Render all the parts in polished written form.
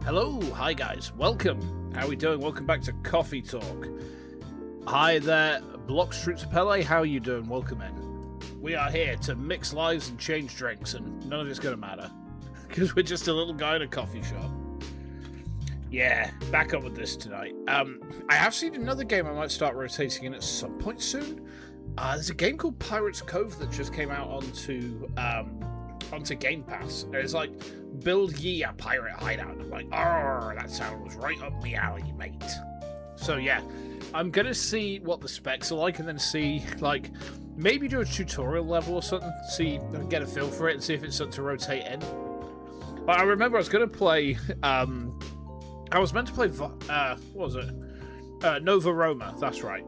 Hello, hi guys, welcome. How are we doing? Welcome back to Coffee Talk. Hi there, Block Streets Pele, how are you doing? Welcome in. We are here to mix lives and change drinks, and none of it's gonna matter. Because we're just a little guy in a coffee shop. Yeah, back up with this tonight. I have seen another game I might start rotating in at some point soon. There's a game called Pirates Cove that just came out onto Game Pass. It's like, build ye a pirate hideout. I'm like, oh, that sounds right up me alley, mate. So yeah, I'm gonna see what the specs are like and then see, like, maybe do a tutorial level or something, see, get a feel for it and see if it's something to rotate in. I remember I was gonna play, I was meant to play, what was it? Nova Roma, that's right.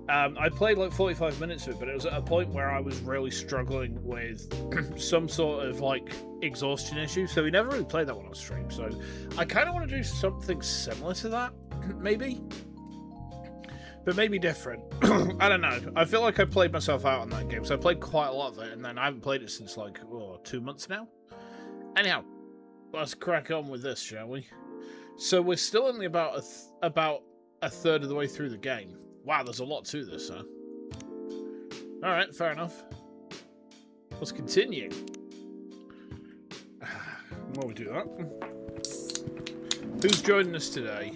I played like 45 minutes of it, but it was at a point where I was really struggling with some sort of like exhaustion issue, so we never really played that one on stream. So I kind of want to do something similar to that, maybe, but maybe different. I don't know. I feel like I played myself out on that game, so I played quite a lot of it, and then I haven't played it since like 2 months now. Anyhow, let's crack on with this, shall we? So we're still only about a third of the way through the game. Wow, there's a lot to this, huh? Alright, fair enough. Let's continue. While we do that, who's joining us today?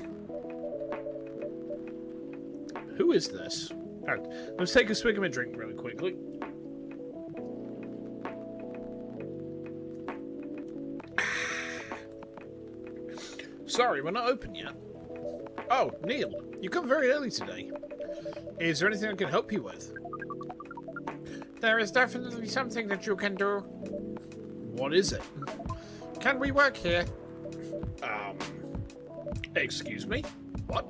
Who is this? Alright, let's take a swig of my drink really quickly. Sorry, we're not open yet. Oh, Neil, you come very early today. Is there anything I can help you with? There is definitely something that you can do. What is it? Can we work here? Excuse me? What?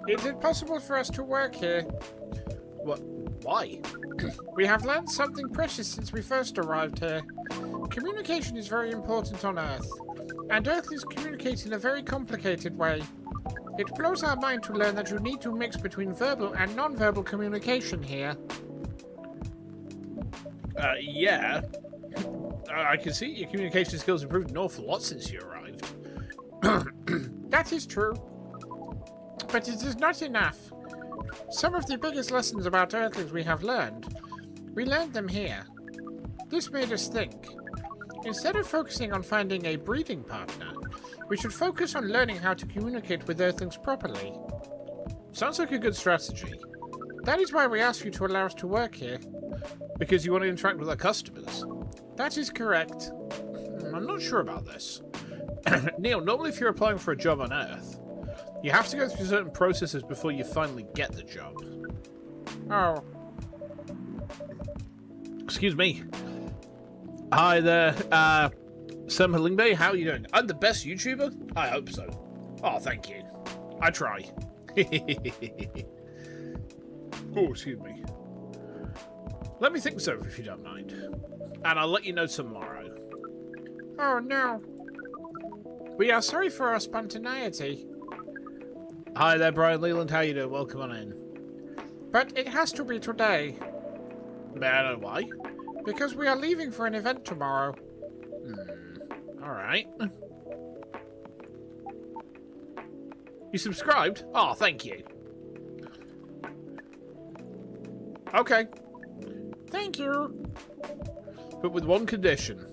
Is it possible for us to work here? What? Why? We have learned something precious since we first arrived here. Communication is very important on Earth, and Earthlings communicate in a very complicated way. It blows our mind to learn that you need to mix between verbal and non-verbal communication here. Yeah. I can see your communication skills improved an awful lot since you arrived. That is true. But it is not enough. Some of the biggest lessons about Earthlings we learned them here. This made us think. Instead of focusing on finding a breeding partner, we should focus on learning how to communicate with Earthlings properly. Sounds like a good strategy. That is why we ask you to allow us to work here. Because you want to interact with our customers? That is correct. I'm not sure about this. Neil, normally if you're applying for a job on Earth, you have to go through certain processes before you finally get the job. Oh. Excuse me. Hi there, Sam Halingbe, how are you doing? I'm the best YouTuber? I hope so. Oh, thank you. I try. Oh, excuse me. Let me think this over if you don't mind. And I'll let you know tomorrow. Oh, no. We are sorry for our spontaneity. Hi there, Brian Leland, how you doing? Welcome on in. But it has to be today. May I know why? Because we are leaving for an event tomorrow. Alright. You subscribed? Oh, thank you. Okay. Thank you. But with one condition.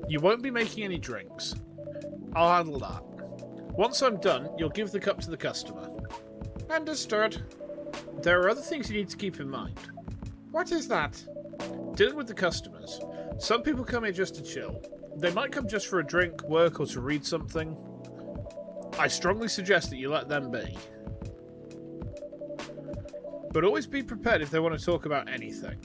You won't be making any drinks. I'll handle that. Once I'm done, you'll give the cup to the customer. Understood. There are other things you need to keep in mind. What is that? Dealing with the customers. Some people come here just to chill. They might come just for a drink, work, or to read something. I strongly suggest that you let them be. But always be prepared if they want to talk about anything.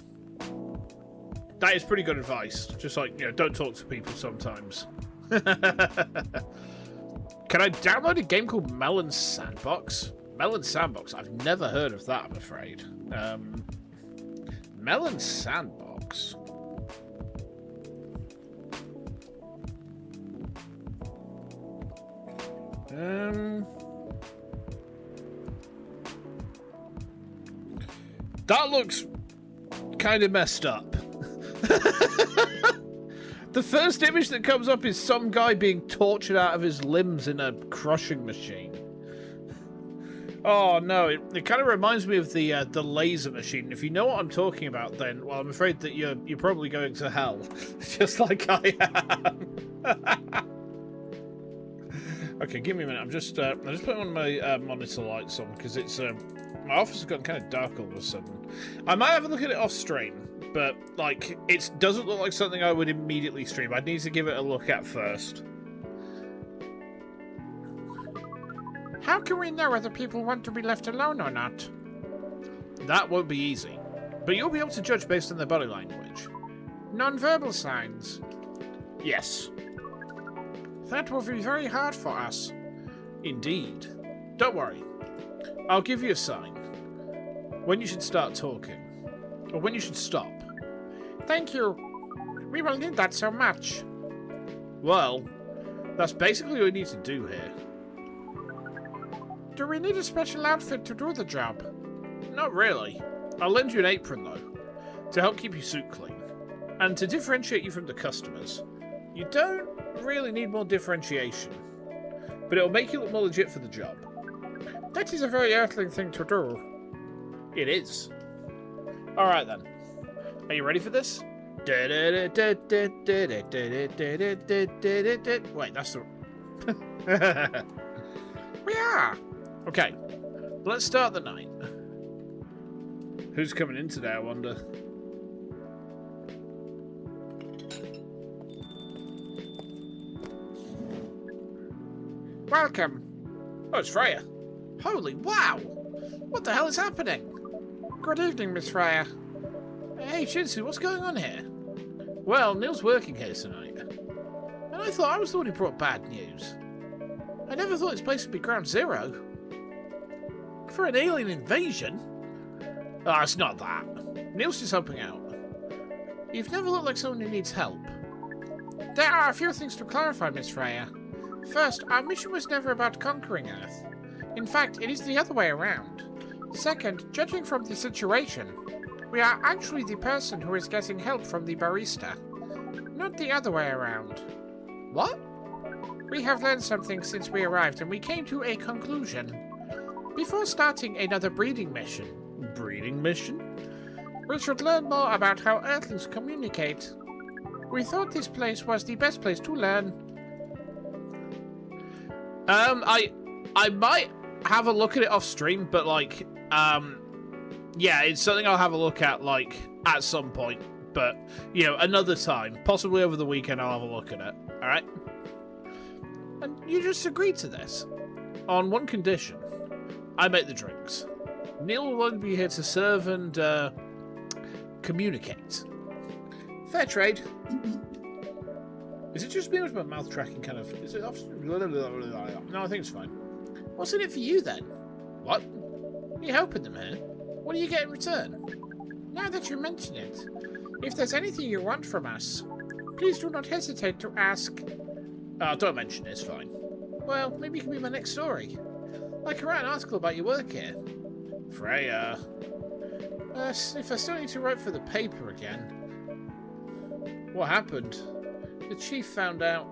That is pretty good advice. Just like, don't talk to people sometimes. Can I download a game called Melon Sandbox? Melon Sandbox? I've never heard of that, I'm afraid. Melon Sandbox? That looks kind of messed up. The The first image that comes up is some guy being tortured out of his limbs in a crushing machine. Oh no, it kind of reminds me of the laser machine. If you know what I'm talking about, then well, I'm afraid that you're probably going to hell, just like I am. Okay, give me a minute. I'm just putting one of my monitor lights on because it's my office has gotten kind of dark all of a sudden. I might have a look at it off stream, but like it doesn't look like something I would immediately stream. I'd need to give it a look at first. How can we know whether people want to be left alone or not? That won't be easy, but you'll be able to judge based on their body language. Non-verbal signs. Yes. That will be very hard for us. Indeed. Don't worry. I'll give you a sign. When you should start talking. Or when you should stop. Thank you. We will need that so much. Well, that's basically what we need to do here. Do we need a special outfit to do the job? Not really. I'll lend you an apron, though, to help keep your suit clean. And to differentiate you from the customers. You don't really need more differentiation. But it'll make you look more legit for the job. That is a very Earthling thing to do. It is. Alright then. Are you ready for this? Wait, that's the... We are! Okay, let's start the night. Who's coming in today, I wonder? Welcome. Oh, it's Freya. Holy wow! What the hell is happening? Good evening, Miss Freya. Hey, Shinsu, what's going on here? Well, Neil's working here tonight. And I thought I was the one who brought bad news. I never thought this place would be ground zero. For an alien invasion? Oh, it's not that. Neil's just helping out. You've never looked like someone who needs help. There are a few things to clarify, Miss Freya. First, our mission was never about conquering Earth. In fact, it is the other way around. Second, judging from the situation, we are actually the person who is getting help from the barista. Not the other way around. What? We have learned something since we arrived, and we came to a conclusion. Before starting another breeding mission... Breeding mission? We should learn more about how Earthlings communicate. We thought this place was the best place to learn. I might have a look at it off stream, but like, yeah, it's something I'll have a look at, like, at some point. But, you know, another time. Possibly over the weekend I'll have a look at it. Alright? And you just agreed to this. On one condition. I make the drinks. Neil will only be here to serve and, communicate. Fair trade. Is it just me or is my mouth tracking kind of... Is it off... No, I think it's fine. What's in it for you, then? What? You're helping them here. What do you get in return? Now that you mention it, if there's anything you want from us, please do not hesitate to ask. Don't mention it, it's fine. Well, maybe you can be my next story. I can write an article about your work here. Freya. If I still need to write for the paper again. What happened? The chief found out...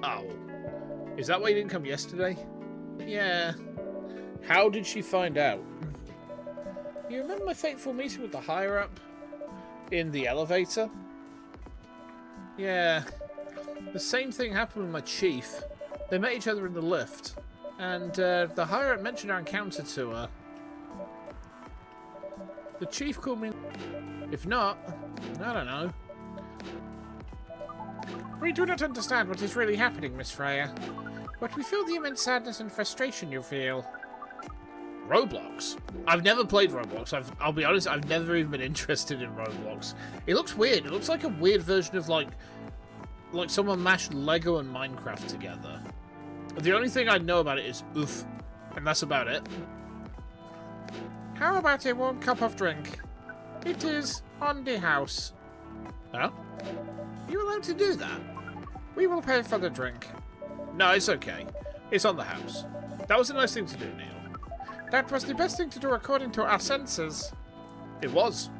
Oh. Is that why you didn't come yesterday? Yeah. How did she find out? You remember my fateful meeting with the higher-up? In the elevator? Yeah. The same thing happened with my chief. They met each other in the lift. And the higher-up mentioned our encounter to her. The chief called me... If not, I don't know. We do not understand what is really happening, Miss Freya, but we feel the immense sadness and frustration you feel. Roblox? I've never played Roblox. I'll be honest, I've never even been interested in Roblox. It looks weird. It looks like a weird version of like someone mashed Lego and Minecraft together. The only thing I know about it is oof, and that's about it. How about a warm cup of drink? It is on the house. Huh? You allowed to do that? We will pay for the drink. No, it's okay. It's on the house. That was a nice thing to do, Neil. That was the best thing to do according to our senses. It was.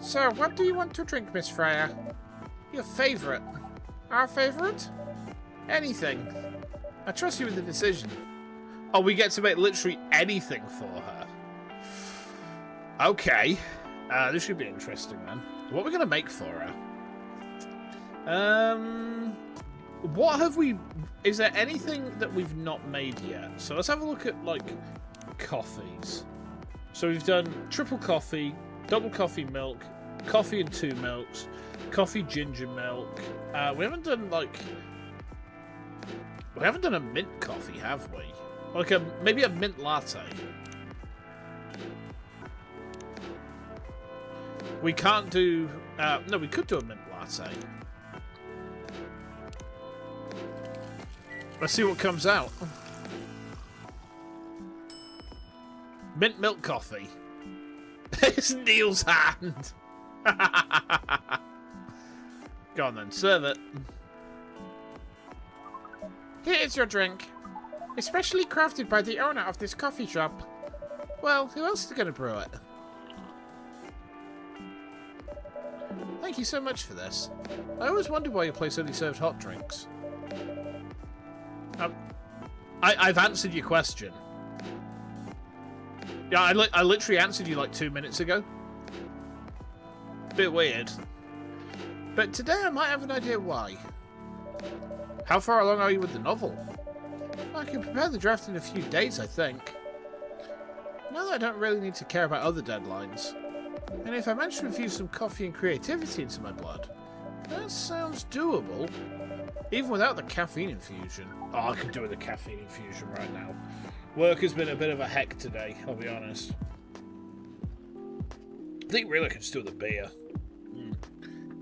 So, what do you want to drink, Miss Freya? Your favourite. Our favorite? Anything. I trust you with the decision. Oh, we get to make literally anything for her. Okay. This should be interesting, then. What are we going to make for her? What have we... Is there anything that we've not made yet? So let's have a look at, like, coffees. So we've done triple coffee, double coffee milk, coffee and 2 milks, coffee ginger milk. We haven't done, like... We haven't done a mint coffee, have we? Like, maybe a mint latte. We can't do... no, we could do a mint latte. Let's see what comes out. Mint milk coffee. It's Neil's hand. Go on then, serve it. Here is your drink. Especially crafted by the owner of this coffee shop. Well, who else is going to brew it? Thank you so much for this. I always wondered why your place only served hot drinks. I've answered your question. Yeah, I literally answered you like 2 minutes ago. Bit weird. But today I might have an idea why. How far along are you with the novel? I can prepare the draft in a few days, I think. Now that I don't really need to care about other deadlines. And if I manage to infuse some coffee and creativity into my blood, that sounds doable. Even without the caffeine infusion. Oh, I could do with a caffeine infusion right now. Work has been a bit of a heck today, I'll be honest. I think really I could just do with a beer.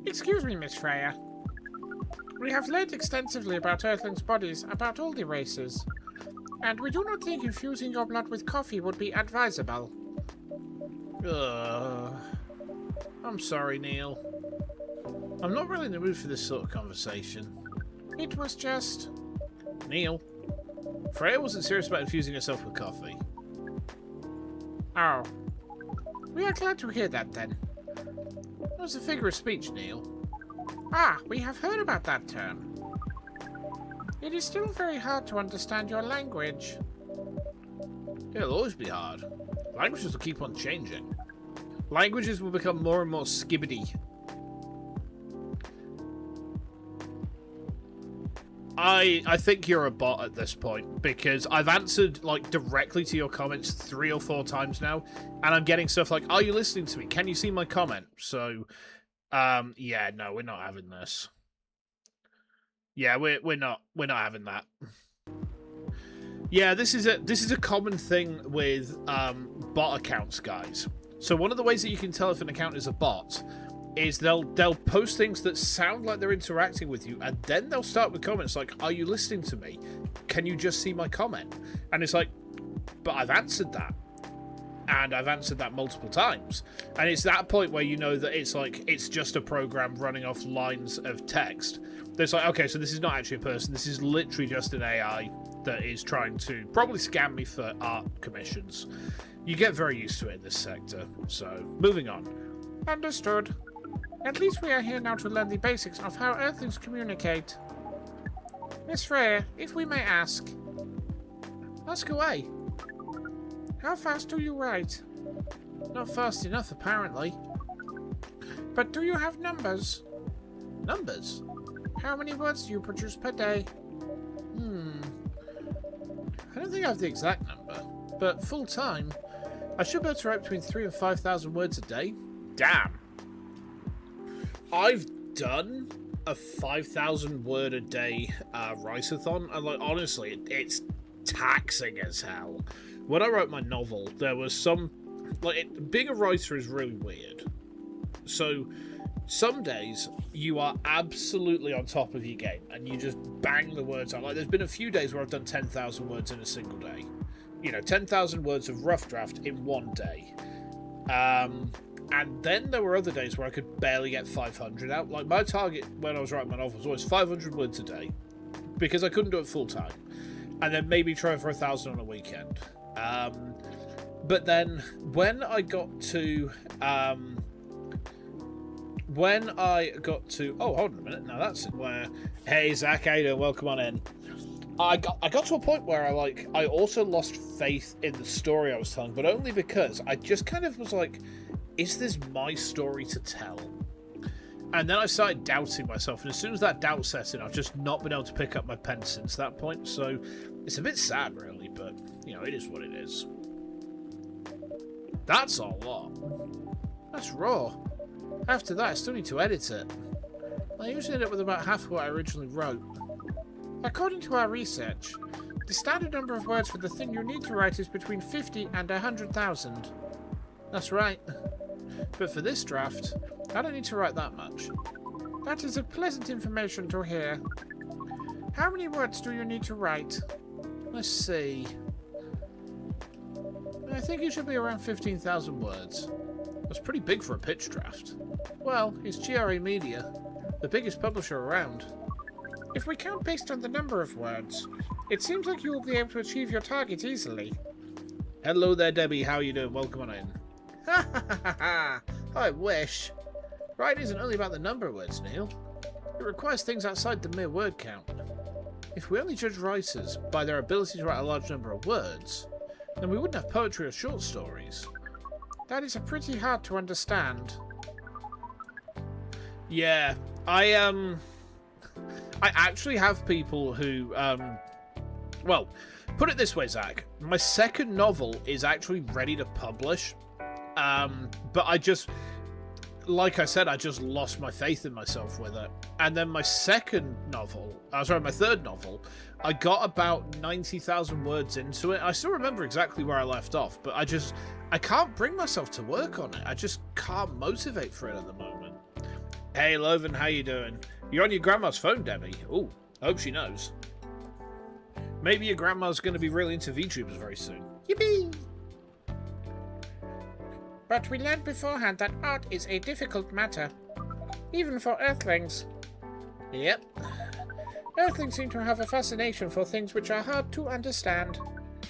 Excuse me, Miss Freya. We have learned extensively about Earthlings' bodies, about all the races. And we do not think infusing your blood with coffee would be advisable. I'm sorry, Neil. I'm not really in the mood for this sort of conversation. It was just... Neil, Freya wasn't serious about infusing herself with coffee. Oh. We are glad to hear that, then. That was a figure of speech, Neil. Ah, we have heard about that term. It is still very hard to understand your language. It'll always be hard. Languages will keep on changing. Languages will become more and more skibbity. I think you're a bot at this point, because I've answered like directly to your comments 3 or 4 times now, and I'm getting stuff like, "Are you listening to me? Can you see my comment?" So, yeah, no, we're not having this. Yeah, we're not having that. Yeah, this is a common thing with bot accounts, guys. So one of the ways that you can tell if an account is a bot is they'll post things that sound like they're interacting with you, and then they'll start with comments like, "Are you listening to me? Can you just see my comment?" And it's like, but I've answered that. And I've answered that multiple times. And it's that point where you know that it's like, it's just a program running off lines of text. It's like, okay, so this is not actually a person. This is literally just an AI that is trying to probably scam me for art commissions. You get very used to it in this sector. So, moving on. Understood. At least we are here now to learn the basics of how Earthlings communicate. Miss Freya, if we may ask. Ask away. How fast do you write? Not fast enough, apparently. But do you have numbers? Numbers? How many words do you produce per day? I don't think I have the exact number, but full time, I should be able to write between 3,000 and 5,000 words a day. Damn. I've done a 5,000 word a day write-a-thon, and like honestly, it's taxing as hell. When I wrote my novel, there was some being a writer is really weird. So some days you are absolutely on top of your game and you just bang the words out. Like there's been a few days where I've done 10,000 words in a single day. You know, 10,000 words of rough draft in one day. And then there were other days where I could barely get 500 out. Like my target when I was writing my novel was always 500 words a day because I couldn't do it full time. And then maybe try for 1,000 on a weekend. But then when I got to when I got to... Oh, hold on a minute. Now that's where... Hey, Zach, how you doing? Welcome on in. I got to a point where I also lost faith in the story I was telling, but only because I just kind of was like, is this my story to tell? And then I started doubting myself, and as soon as that doubt set in, I've just not been able to pick up my pen since that point, so it's a bit sad, really, but, you know, it is what it is. That's a lot. That's raw. After that, I still need to edit it. I usually end up with about half of what I originally wrote. According to our research, the standard number of words for the thing you need to write is between 50 and 100,000. That's right. But for this draft, I don't need to write that much. That is a pleasant information to hear. How many words do you need to write? Let's see. I think it should be around 15,000 words. That's pretty big for a pitch draft. Well, it's GRE Media, the biggest publisher around. If we count based on the number of words, it seems like you will be able to achieve your target easily. Hello there, Debbie. How you doing? Welcome on in. Ha ha ha ha! I wish. Writing isn't only about the number of words, Neil. It requires things outside the mere word count. If we only judge writers by their ability to write a large number of words, then we wouldn't have poetry or short stories. That is pretty hard to understand. Yeah, I actually have people who, well, put it this way, Zach. My second novel is actually ready to publish, but I just, like I said, I just lost my faith in myself with it. And then my third novel, I got about 90,000 words into it. I still remember exactly where I left off, but I can't bring myself to work on it. I just can't motivate for it at the moment. Hey, Loven, how you doing? You're on your grandma's phone, Debbie. Ooh, I hope she knows. Maybe your grandma's going to be really into VTubers very soon. Yippee! But we learned beforehand that art is a difficult matter, even for Earthlings. Yep. Earthlings seem to have a fascination for things which are hard to understand,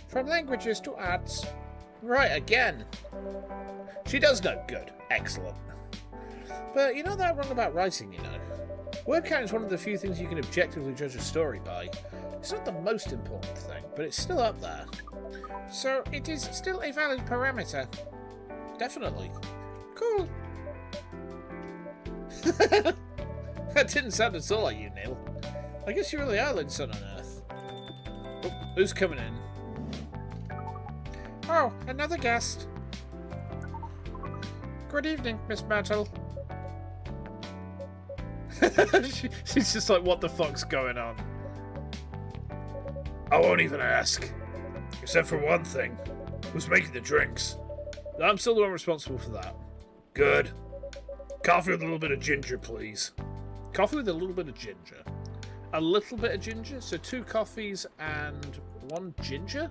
from languages to arts. Right, again. She does know. Good. Excellent. But you're not that wrong about writing, you know. Word count is one of the few things you can objectively judge a story by. It's not the most important thing, but it's still up there. So it is still a valid parameter. Definitely. Cool. That didn't sound at all like you, Neil. I guess you really are Linson on Earth. Oh, who's coming in? Oh, another guest. Good evening, Miss Myrtle. She's just like, what the fuck's going on? I won't even ask. Except for one thing. Who's making the drinks? I'm still the one responsible for that. Good. Coffee with a little bit of ginger, please. Coffee with a little bit of ginger. A little bit of ginger? So 2 coffees and 1 ginger?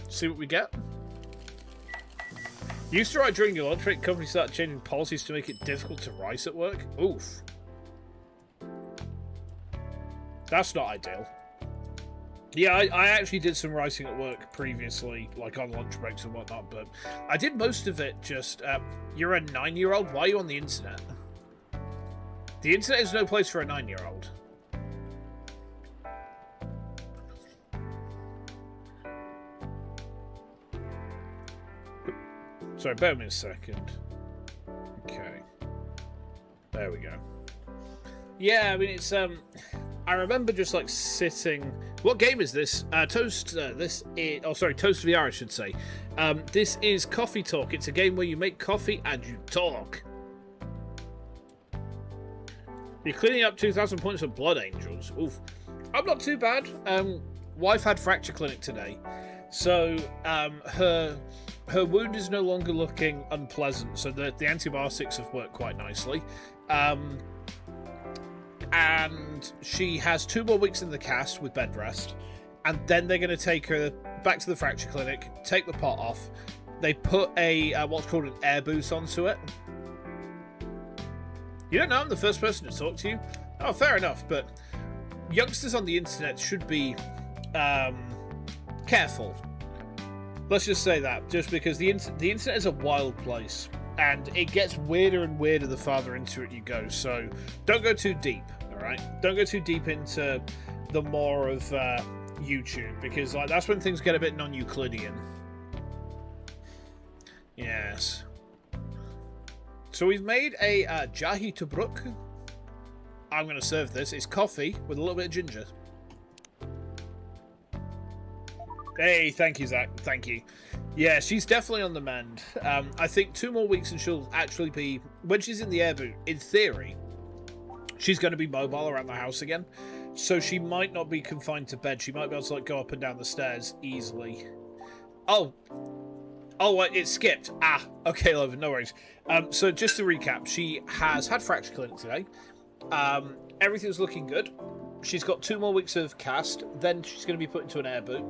See what we get? Used to write during your lunch break, companies started changing policies to make it difficult to write at work. Oof. That's not ideal. Yeah, I actually did some writing at work previously, like on lunch breaks and whatnot, but I did most of it just, you're a 9-year-old? Why are you on the internet? The internet is no place for a 9-year-old. Sorry, bear with me a second. Okay. There we go. Yeah, I mean, it's, I remember just, like, sitting... What game is this? Toast, this is... Oh, sorry, Toast VR, I should say. This is Coffee Talk. It's a game where you make coffee and you talk. You're cleaning up 2,000 points of Blood Angels. Oof. I'm not too bad. Wife had fracture clinic today. So, her wound is no longer looking unpleasant. So the antibiotics have worked quite nicely. And she has 2 more weeks in the cast with bed rest, and then they're going to take her back to the fracture clinic, take the pot off. They put a what's called an air boot onto it. You don't know I'm the first person to talk to you? Oh, fair enough, but youngsters on the internet should be careful. Let's just say that, just because the internet is a wild place. and it gets weirder and weirder the farther into it you go. So don't go too deep, all right? Don't go too deep into the more of YouTube, because like that's when things get a bit non-Euclidean. Yes. So we've made a jahi tubruk. I'm going to serve this. It's coffee with a little bit of ginger. Hey, thank you, Zach. Thank you. Yeah, she's definitely on the mend. I think 2 more weeks and she'll actually be... When she's in the air boot, in theory, she's going to be mobile around the house again. So she might not be confined to bed. She might be able to like go up and down the stairs easily. Oh, it skipped. Ah, okay, love, no worries. So just to recap, she has had fracture clinic today. Everything's looking good. She's got 2 more weeks of cast, then she's going to be put into an air boot.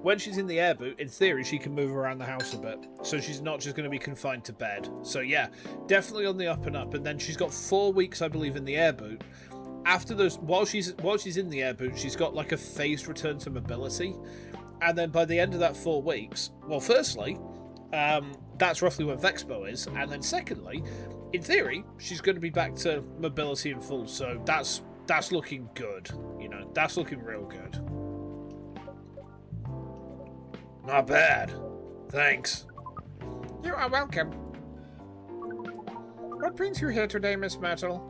When she's in the air boot, in theory, she can move around the house a bit. So she's not just going to be confined to bed. So yeah, definitely on the up and up. And then she's got 4 weeks, I believe, in the air boot. After those, while she's in the air boot, she's got like a phased return to mobility. And then by the end of that 4 weeks, well, firstly, that's roughly where Vexpo is. And then secondly, in theory, she's going to be back to mobility in full. So that's looking good, you know, that's looking real good. Not bad. Thanks. You are welcome. What brings you here today, Miss Myrtle?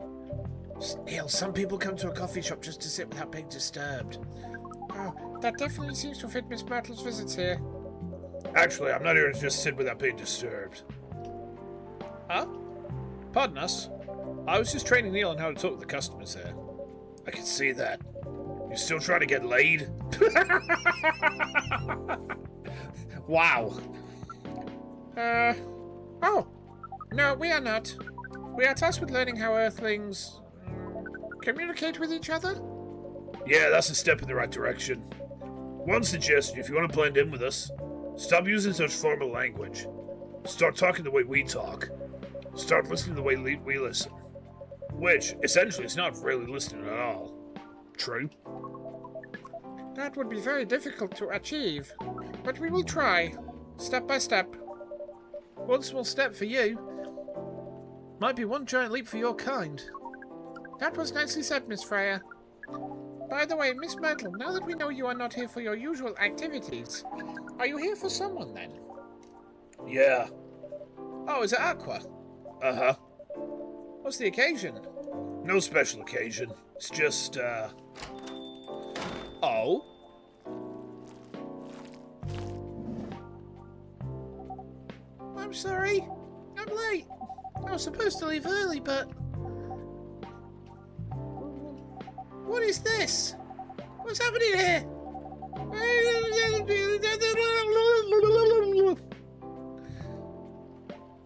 Neil, some people come to a coffee shop just to sit without being disturbed. Oh, that definitely seems to fit Miss Myrtle's visits here. Actually, I'm not here to just sit without being disturbed. Huh? Pardon us. I was just training Neil on how to talk to the customers here. I can see that. You're still trying to get laid? Wow. Oh. No, we are not. We are tasked with learning how Earthlings communicate with each other? Yeah, that's a step in the right direction. One suggestion, if you want to blend in with us, stop using such formal language. Start talking the way we talk. Start listening the way we listen. Which, essentially, is not really listening at all. True? That would be very difficult to achieve, but we will try, step by step. One small step for you might be one giant leap for your kind. That was nicely said, Miss Freya. By the way, Miss Myrtle, now that we know you are not here for your usual activities, are you here for someone then? Yeah. Oh, is it Aqua? Uh-huh. What's the occasion? No special occasion. It's just, Oh? I'm sorry. I'm late. I was supposed to leave early, but... What is this? What's happening here?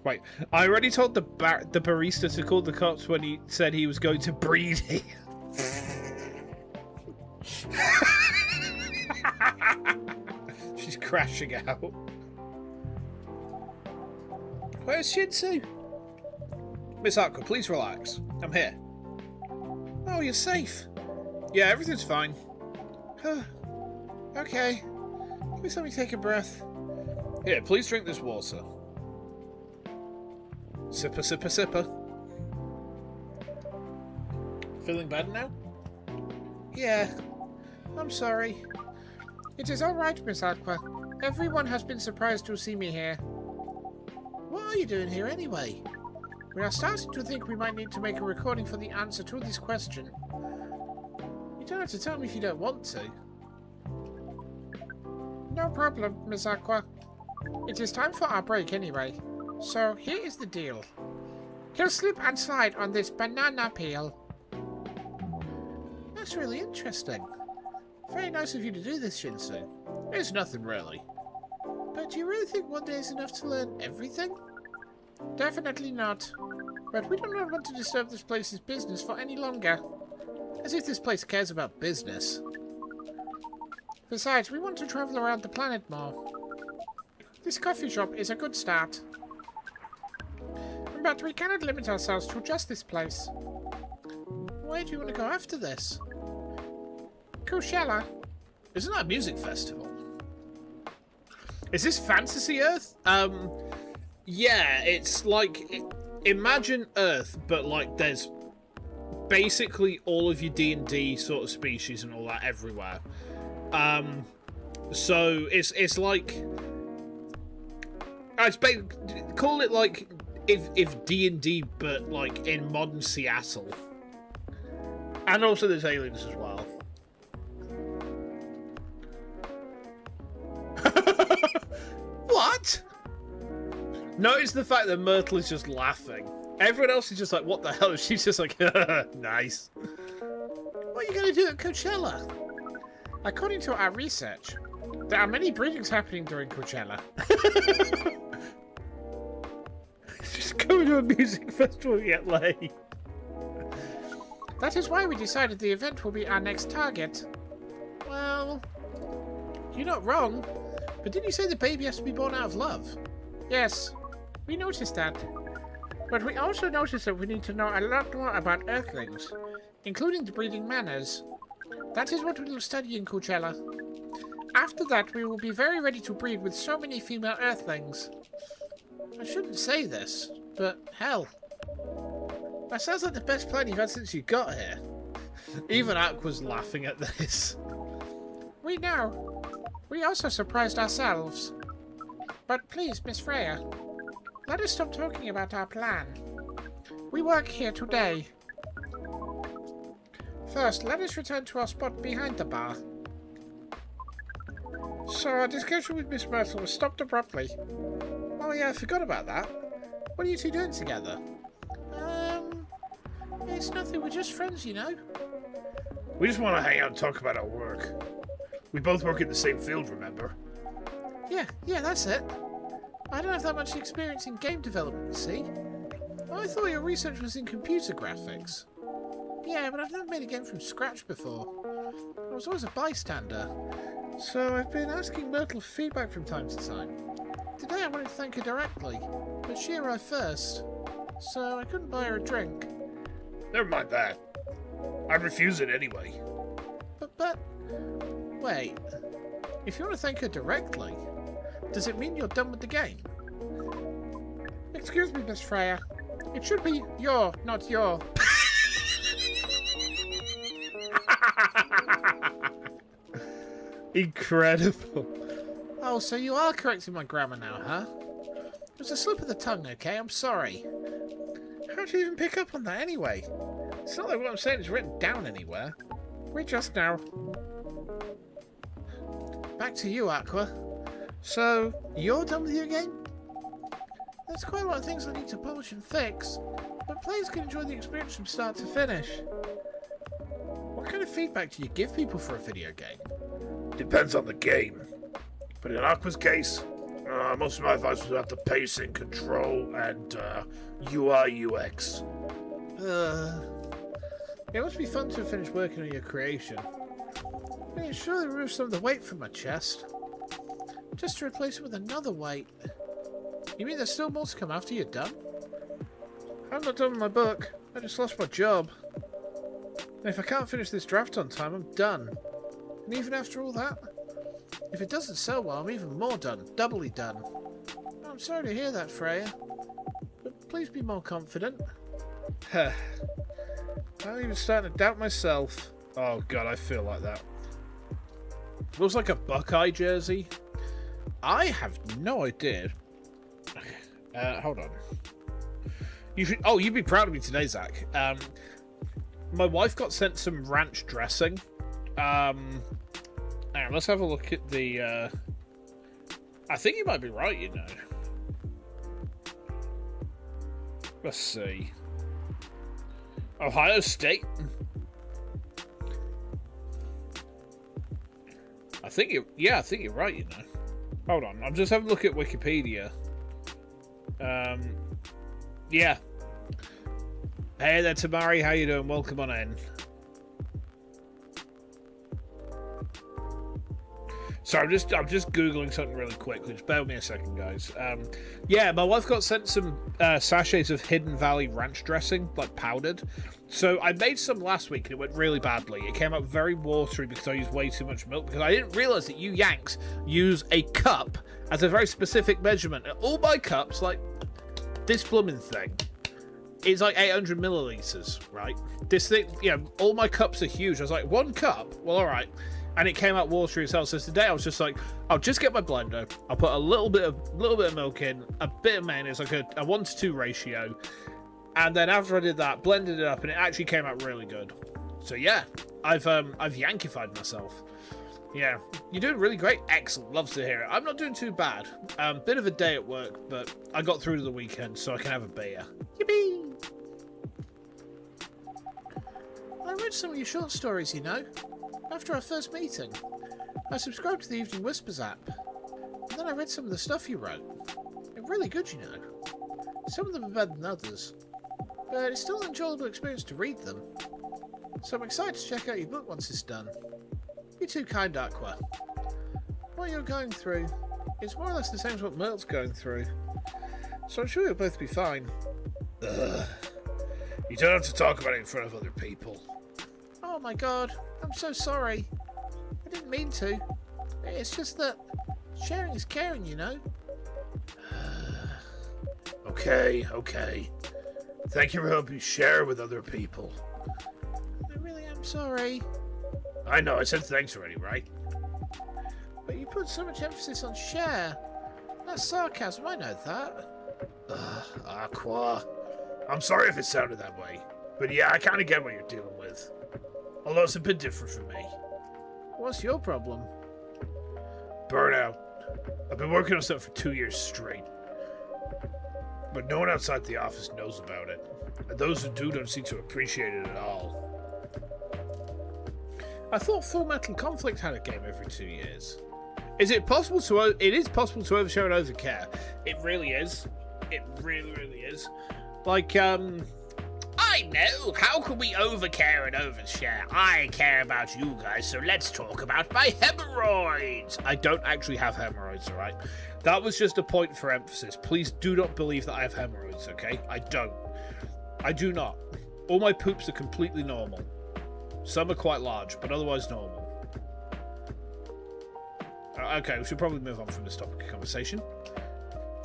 Wait, I already told the barista to call the cops when he said he was going to breed here. She's crashing out. Where's Shinsu? Miss Aqua, please relax. I'm here. Oh, you're safe. Yeah, everything's fine. Okay. Please let me take a breath. Here, please drink this water. Sipper, sipper, sipper. Feeling better now? Yeah. I'm sorry. It is all right, Miss Aqua. Everyone has been surprised to see me here. What are you doing here anyway? We are starting to think we might need to make a recording for the answer to this question. You don't have to tell me if you don't want to. No problem, Miss Aqua. It is time for our break anyway. So, here is the deal. He'll slip and slide on this banana peel. That's really interesting. Very nice of you to do this, Shinsu. It's nothing really. But do you really think one day is enough to learn everything? Definitely not. But we do not want to disturb this place's business for any longer. As if this place cares about business. Besides, we want to travel around the planet more. This coffee shop is a good start. But we cannot limit ourselves to just this place. Where do you want to go after this? Coachella. Isn't that a music festival? Is this Fantasy Earth? Yeah, it's like, imagine Earth, but like there's basically all of your D&D sort of species and all that everywhere. So it's like, call it like if D&D, but like in modern Seattle. And also there's aliens as well. What? Notice the fact that Myrtle is just laughing. Everyone else is just like, what the hell? She's just like, nice. What are you going to do at Coachella? According to our research, there are many breedings happening during Coachella. Just go to a music festival and get laid. That is why we decided the event will be our next target. Well, you're not wrong. But didn't you say the baby has to be born out of love? Yes, we noticed that. But we also noticed that we need to know a lot more about Earthlings, including the breeding manners. That is what we will study in Coachella. After that, we will be very ready to breed with so many female Earthlings. I shouldn't say this, but hell. That sounds like the best plan you've had since you got here. Even Aqua's laughing at this. We know. We also surprised ourselves. But please, Miss Freya, let us stop talking about our plan. We work here today. First, let us return to our spot behind the bar. So our discussion with Miss Myrtle was stopped abruptly. Oh yeah, I forgot about that. What are you two doing together? It's nothing, we're just friends, you know. We just want to hang out and talk about our work. We both work in the same field, remember? Yeah, that's it. I don't have that much experience in game development, see? I thought your research was in computer graphics. Yeah, but I've never made a game from scratch before. I was always a bystander. So I've been asking Myrtle for feedback from time to time. Today I wanted to thank her directly, but she arrived first, so I couldn't buy her a drink. Never mind that. I'd refuse it anyway. But... Wait. If you want to thank her directly, does it mean you're done with the game? Excuse me, Miss Freya. It should be your, not your. Incredible. Oh, so you are correcting my grammar now, huh? It was a slip of the tongue, okay? I'm sorry. How'd you even pick up on that anyway? It's not like what I'm saying is written down anywhere. We just know. Back to you, Aqua. So, you're done with your game? There's quite a lot of things I need to polish and fix, but players can enjoy the experience from start to finish. What kind of feedback do you give people for a video game? Depends on the game. But in Aqua's case, most of my advice was about the pacing, control, and UI, UX. It must be fun to finish working on your creation. I mean, surely remove some of the weight from my chest. Just to replace it with another weight. You mean there's still more to come after you're done? I'm not done with my book. I just lost my job. And if I can't finish this draft on time, I'm done. And even after all that, if it doesn't sell well, I'm even more done. Doubly done. I'm sorry to hear that, Freya. But please be more confident. I'm even starting to doubt myself. Oh god, I feel like that. Looks like a Buckeye jersey. I have no idea. Hold on. You'd be proud of me today, Zach. My wife got sent some ranch dressing. Hang on, let's have a look at the... I think you might be right, you know. Let's see. Ohio State. I think you're right, you know. Hold on, I'm just having a look at Wikipedia. Yeah. Hey there, Tamari, how you doing? Welcome on in. Sorry, I'm just googling something really quickly. Just bear with me a second, guys. Yeah, my wife got sent some sachets of Hidden Valley ranch dressing, like powdered. So I made some last week and it went really badly. It came out very watery because I used way too much milk. Because I didn't realize that you Yanks use a cup as a very specific measurement. And all my cups, like this blooming thing is like 800 milliliters, right? This thing, all my cups are huge. I was like, 1 cup? Well, all right. And it came out watery as hell. So today I was just like, I'll just get my blender. I'll put a little bit of milk in, a bit of mayonnaise, like a 1-to-2 ratio. And then after I did that, blended it up, and it actually came out really good. So yeah, I've Yankified myself. Yeah, you're doing really great. Excellent. Loves to hear it. I'm not doing too bad. Bit of a day at work, but I got through to the weekend, so I can have a beer. Yippee! I read some of your short stories, after our first meeting. I subscribed to the Evening Whispers app, and then I read some of the stuff you wrote. They're really good, Some of them are better than others, but it's still an enjoyable experience to read them. So I'm excited to check out your book once it's done. You're too kind, Aqua. What you're going through is more or less the same as what Myrtle's going through, so I'm sure you'll both be fine. Ugh. You don't have to talk about it in front of other people. Oh my god, I'm so sorry. I didn't mean to. It's just that sharing is caring, Okay. Thank you for helping me share with other people. I really am sorry. I know, I said thanks already, right? But you put so much emphasis on share. That's sarcasm, I know that. Aqua. I'm sorry if it sounded that way. But yeah, I kind of get what you're dealing with. Although it's a bit different for me. What's your problem? Burnout. I've been working on something for 2 years straight. But no one outside the office knows about it. And those who do don't seem to appreciate it at all. I thought Full Metal Conflict had a game every 2 years. Is it possible to... It is possible to overshare and overcare. It really is. It really, really is. Like, I know! How can we overcare and overshare? I care about you guys, so let's talk about my hemorrhoids! I don't actually have hemorrhoids, alright? That was just a point for emphasis. Please do not believe that I have hemorrhoids, okay? I don't. I do not. All my poops are completely normal. Some are quite large, but otherwise normal. Okay, we should probably move on from this topic of conversation.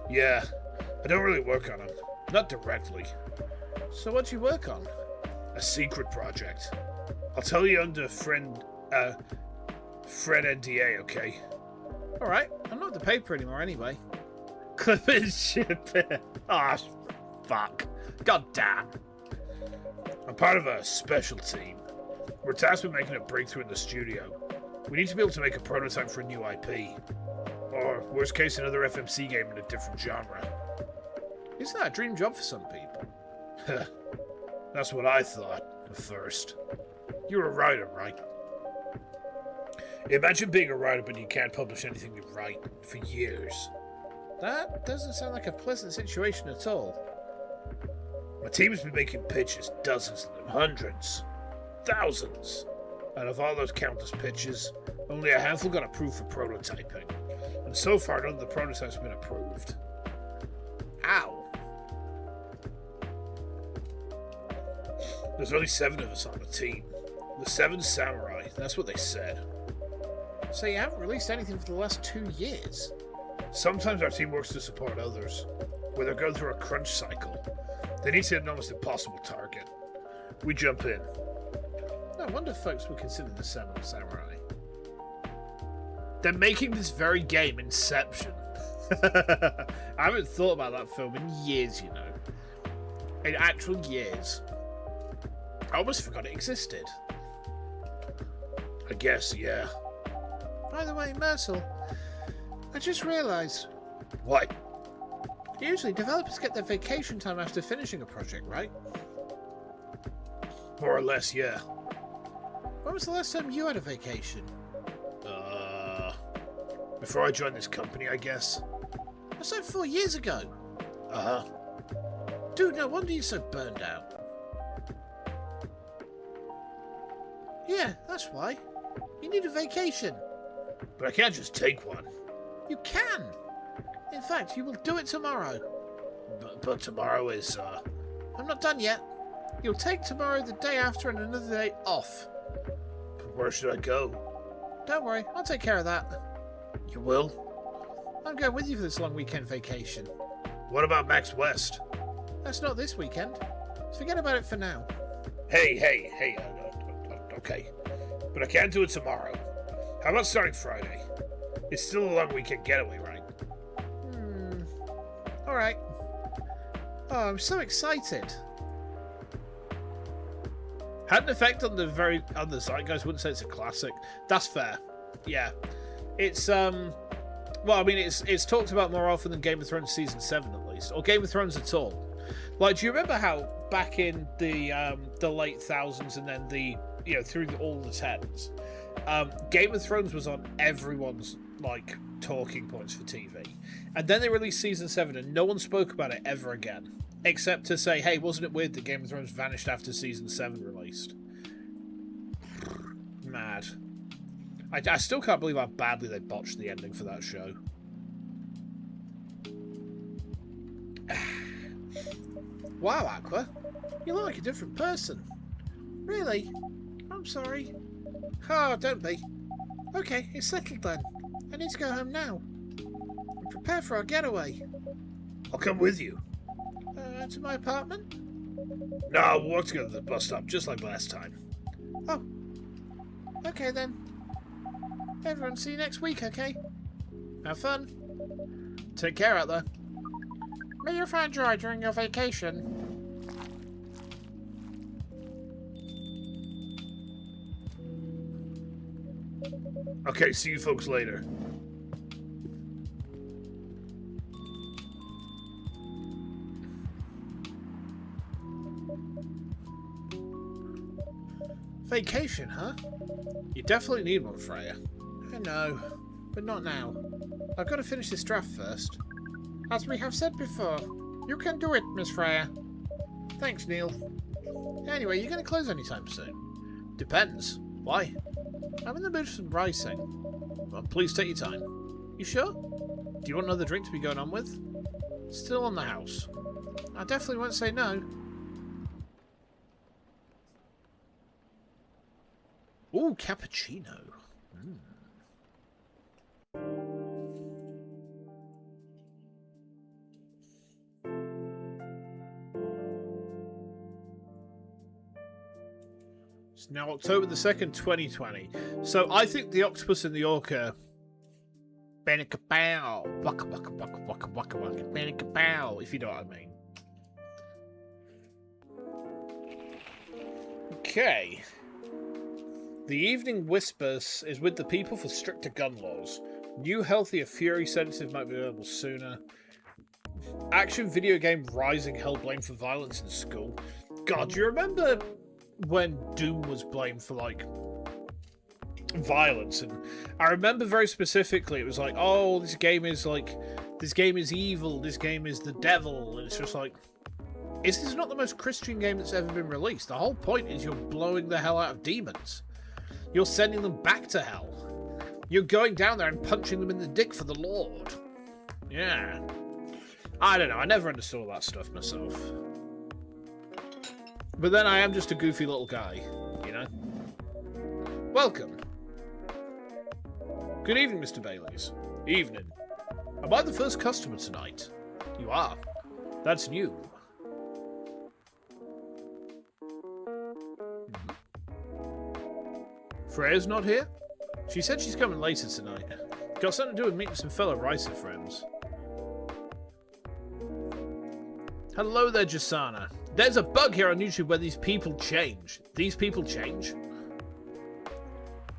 Yeah, I don't really work on them. Not directly. So what do you work on? A secret project. I'll tell you under friend NDA, okay? Alright, I'm not at the paper anymore anyway. Clip and ship it. Ah, fuck. God damn. I'm part of a special team. We're tasked with making a breakthrough in the studio. We need to be able to make a prototype for a new IP. Or, worst case, another FMC game in a different genre. Isn't that a dream job for some people? That's what I thought at first. You're a writer, right? Imagine being a writer, but you can't publish anything you write for years. That doesn't sound like a pleasant situation at all. My team has been making pitches, dozens of them, hundreds, thousands. And of all those countless pitches, only a handful got approved for prototyping. And so far, none of the prototypes have been approved. Ow. There's only 7 of us on the team. The 7 samurai, that's what they said. So you haven't released anything for the last 2 years? Sometimes our team works to support others, where they're going through a crunch cycle. They need to hit an almost impossible target. We jump in. No wonder folks would consider the Seven Samurai. They're making this very game Inception. I haven't thought about that film in years, In actual years. I almost forgot it existed. I guess, yeah. By the way, Myrtle, I just realised. What? Usually developers get their vacation time after finishing a project, right? More or less, yeah. When was the last time you had a vacation? Before I joined this company, I guess. That's like 4 years ago. Uh-huh. Dude, no wonder you're so burned out. Yeah, that's why. You need a vacation. But I can't just take one. You can. In fact, you will do it tomorrow. But tomorrow is, I'm not done yet. You'll take tomorrow, the day after, and another day off. But where should I go? Don't worry, I'll take care of that. You will? I'm going with you for this long weekend vacation. What about Max West? That's not this weekend. Forget about it for now. Hey, okay. But I can't do it tomorrow. How about starting Friday? It's still a long weekend getaway, right? Alright. Oh, I'm so excited. Had an effect on the zeitgeist. Wouldn't say it's a classic. That's fair. Yeah, it's well, I mean, it's talked about more often than Game of Thrones season 7 at least, or Game of Thrones at all. Like, do you remember how back in the late thousands and then through all the tens, Game of Thrones was on everyone's like talking points for TV, and then they released season 7 and no one spoke about it ever again. Except to say, hey, wasn't it weird that Game of Thrones vanished after Season 7 released? Mad. I still can't believe how badly they botched the ending for that show. Wow, Aqua. You look like a different person. Really? I'm sorry. Oh, don't be. Okay, it's settled then. I need to go home now. And prepare for our getaway. I'll come with you. To my apartment? No, we'll walk together to the bus stop, just like last time. Oh. Okay then. Everyone, see you next week, okay? Have fun. Take care out there. May you find joy during your vacation. Okay, see you folks later. Vacation, huh? You definitely need one, Freya. I know, but not now. I've got to finish this draft first. As we have said before, you can do it, Miss Freya. Thanks, Neil. Anyway, you going to close anytime soon? Depends. Why? I'm in the mood for some writing. Well, please take your time. You sure? Do you want another drink to be going on with? Still on the house. I definitely won't say no. Ooh, cappuccino. It's now October the 2nd, 2020. So I think the octopus and the orca... Benikapow. Waka waka waka waka waka waka. Benikapow, if you know what I mean. Okay. The Evening Whispers is with the people for stricter gun laws. New, healthier Fury sedative might be available sooner. Action video game rising hell blamed for violence in school. God, do you remember when Doom was blamed for, like, violence? And I remember very specifically, it was like, oh, this game is evil, this game is the devil. And it's just like, is this not the most Christian game that's ever been released? The whole point is you're blowing the hell out of demons. You're sending them back to hell. You're going down there and punching them in the dick for the Lord. Yeah. I don't know. I never understood all that stuff myself. But then I am just a goofy little guy, you know? Welcome. Good evening, Mr. Baileys. Evening. Am I the first customer tonight? You are. That's new. Freya's not here? She said she's coming later tonight. Got something to do with meeting some fellow Ricer friends. Hello there, Jasana. There's a bug here on YouTube where these people change. These people change?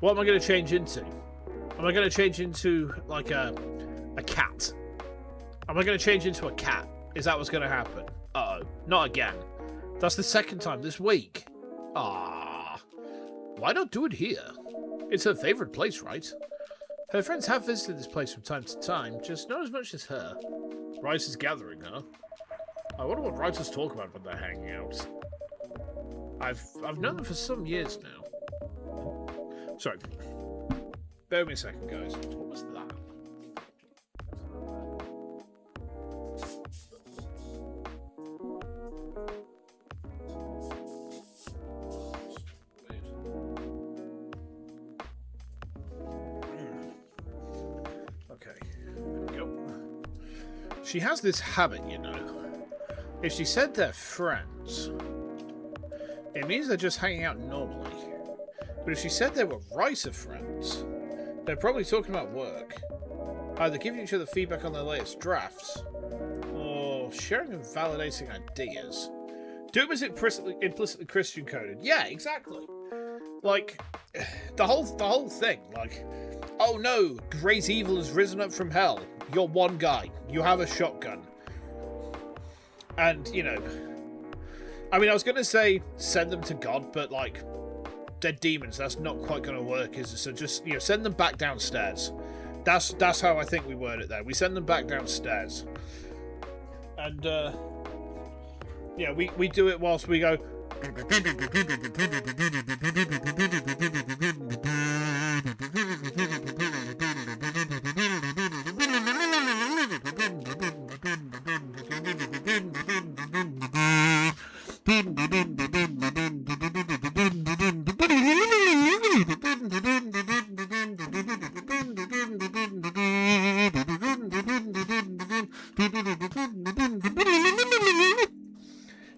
What am I going to change into? Am I going to change into, like, a cat? Am I going to change into a cat? Is that what's going to happen? Uh-oh. Not again. That's the second time this week. Ah. Why not do it here? It's her favourite place, right? Her friends have visited this place from time to time, just not as much as her. Rice's gathering, huh? I wonder what writers talk about when they're hanging out. I've known them for some years now. Sorry. Bear with me a second, guys. What was that? She has this habit, you know. If she said they're friends, it means they're just hanging out normally. But if she said they were writer friends, they're probably talking about work. Either giving each other feedback on their latest drafts, or sharing and validating ideas. Doom is implicitly Christian coded. Yeah, exactly. Like, the whole thing, like, oh no, great evil has risen up from hell. You're one guy. You have a shotgun. And, you know, I mean, I was going to say send them to God, but, like, they're demons. That's not quite going to work, is it? So just, you know, send them back downstairs. That's how I think we word it there. We send them back downstairs. And, yeah, we do it whilst we go...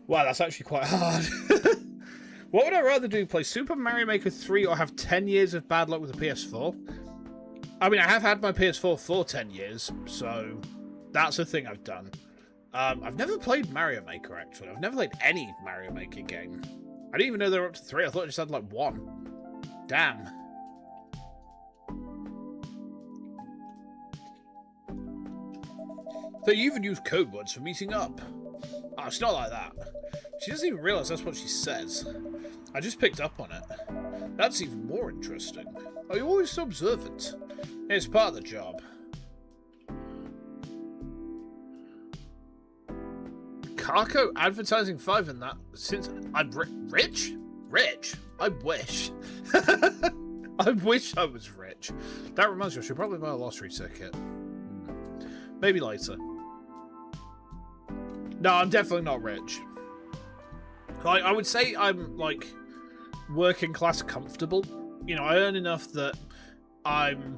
Wow, that's actually quite hard. What would I rather do? Play Super Mario Maker 3 or have 10 years of bad luck with the PS4? I mean, I have had my PS4 for 10 years, so that's a thing I've done. I've never played Mario Maker, actually. I've never played any Mario Maker game. I didn't even know they were up to 3. I thought I just had, like, 1. Damn. They even use code words for meeting up. Oh, it's not like that. She doesn't even realise that's what she says. I just picked up on it. That's even more interesting. Are you always so observant? It's part of the job. Carco advertising 5 in that since I'm rich? Rich? I wish. I wish I was rich. That reminds me, I should probably buy a lottery ticket. Maybe later. No, I'm definitely not rich. Like, I would say I'm, like, working class comfortable. You know, I earn enough that I'm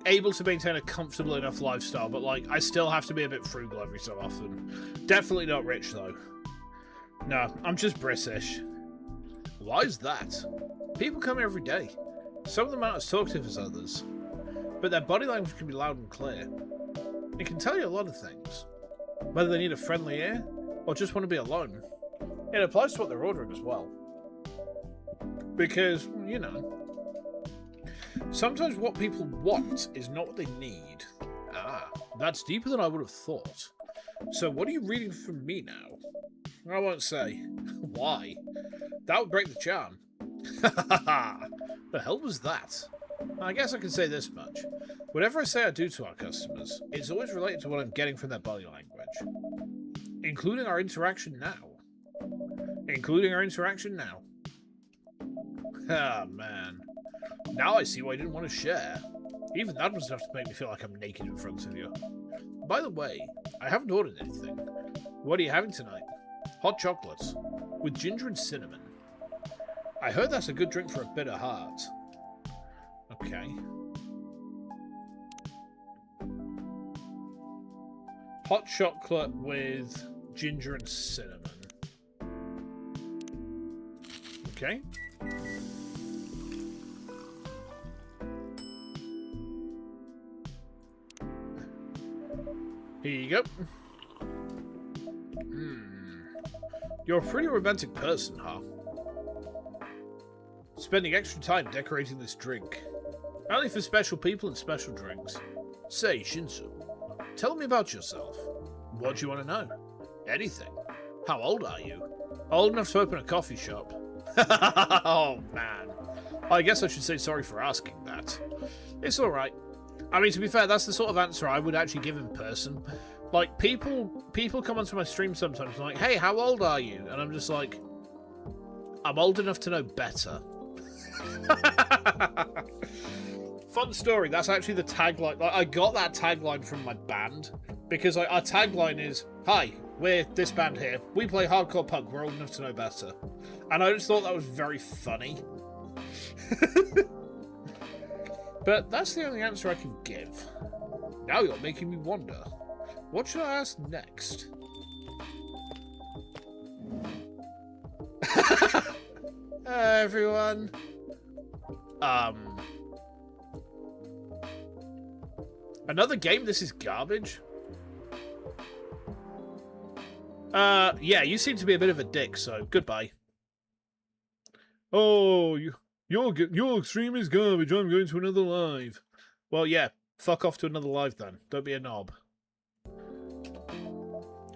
able to maintain a comfortable enough lifestyle, but, like, I still have to be a bit frugal every so often. Definitely not rich, though. No, I'm just British. Why is that? People come here every day. Some of them aren't as talkative as others, but their body language can be loud and clear. It can tell you a lot of things. Whether they need a friendly ear, or just want to be alone. It applies to what they're ordering as well. Because, you know, sometimes what people want is not what they need. Ah, that's deeper than I would have thought. So what are you reading from me now? I won't say. Why? That would break the charm. The hell was that? I guess I can say this much. Whatever I say I do to our customers, it's always related to what I'm getting from their body language. Including our interaction now. Including our interaction now. Ah, man. Now I see why you didn't want to share. Even that was enough to make me feel like I'm naked in front of you. By the way, I haven't ordered anything. What are you having tonight? Hot chocolates. With ginger and cinnamon. I heard that's a good drink for a bitter heart. Okay. Hot chocolate with ginger and cinnamon. Okay. Here you go. You're a pretty romantic person, huh? Spending extra time decorating this drink. Only for special people and special drinks. Say, Shinsu, tell me about yourself. What do you want to know? Anything. How old are you? Old enough to open a coffee shop. Oh, man. I guess I should say sorry for asking that. It's alright. I mean, to be fair, that's the sort of answer I would actually give in person. Like, people come onto my stream sometimes and like, hey, how old are you? And I'm just like, I'm old enough to know better. Fun story, that's actually the tagline. Like, I got that tagline from my band, because like, our tagline is, hi, we're this band here. We play hardcore punk, we're old enough to know better. And I just thought that was very funny. But that's the only answer I can give. Now you're making me wonder. What should I ask next? Hello, everyone. Another game? This is garbage? Yeah, you seem to be a bit of a dick, so goodbye. Oh, your stream is garbage. I'm going to another live. Well, yeah, fuck off to another live then. Don't be a knob.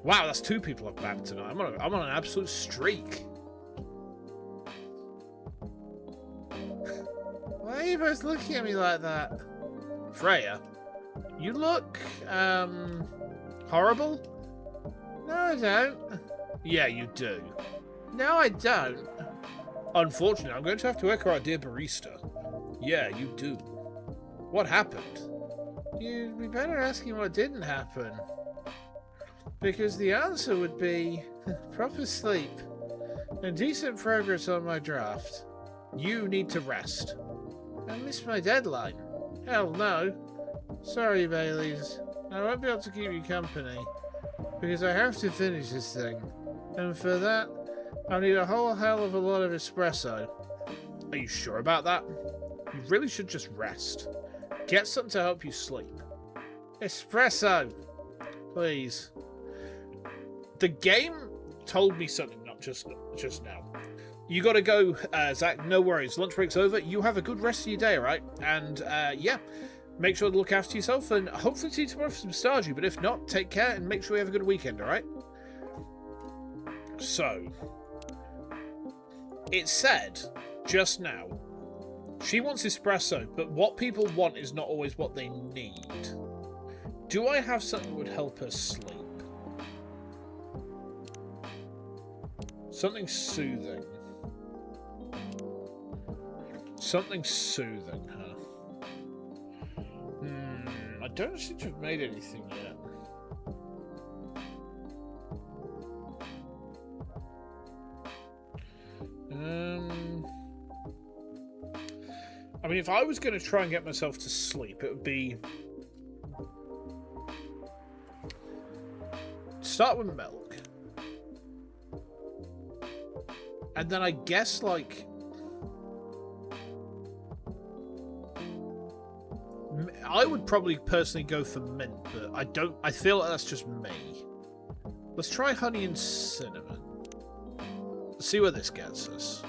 Wow, that's 2 people I've banned tonight. I'm on an absolute streak. Why are you both looking at me like that? Freya, you look, horrible? No, I don't. Yeah, you do. No, I don't. Unfortunately, I'm going to have to echo our dear barista. Yeah, you do. What happened? You'd be better asking what didn't happen. Because the answer would be proper sleep and decent progress on my draft. You need to rest. I missed my deadline. Hell no. Sorry, Baileys. I won't be able to keep you company. Because I have to finish this thing. And for that, I'll need a whole hell of a lot of espresso. Are you sure about that? You really should just rest. Get something to help you sleep. Espresso! Please. The game told me something, not just now. You gotta go, Zach. No worries. Lunch break's over. You have a good rest of your day, right? And, yeah. Make sure to look after yourself and hopefully see you tomorrow for some Stardew. But if not, take care and make sure you have a good weekend, alright? So, it said just now, she wants espresso, but what people want is not always what they need. Do I have something that would help her sleep? Something soothing. Something soothing, huh? I don't seem to have made anything yet. I mean, if I was going to try and get myself to sleep, it would be... start with milk. And then I guess, like... I would probably personally go for mint, but I feel like that's just me. Let's try honey and cinnamon. Let's see where this gets us.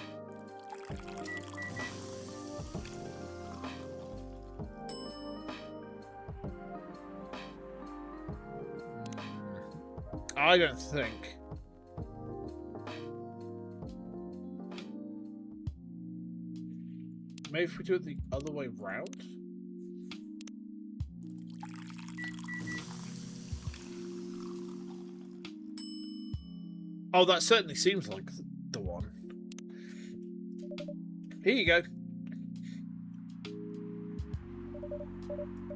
I don't think. Maybe if we do it the other way round? Oh, that certainly seems like the one. Here you go.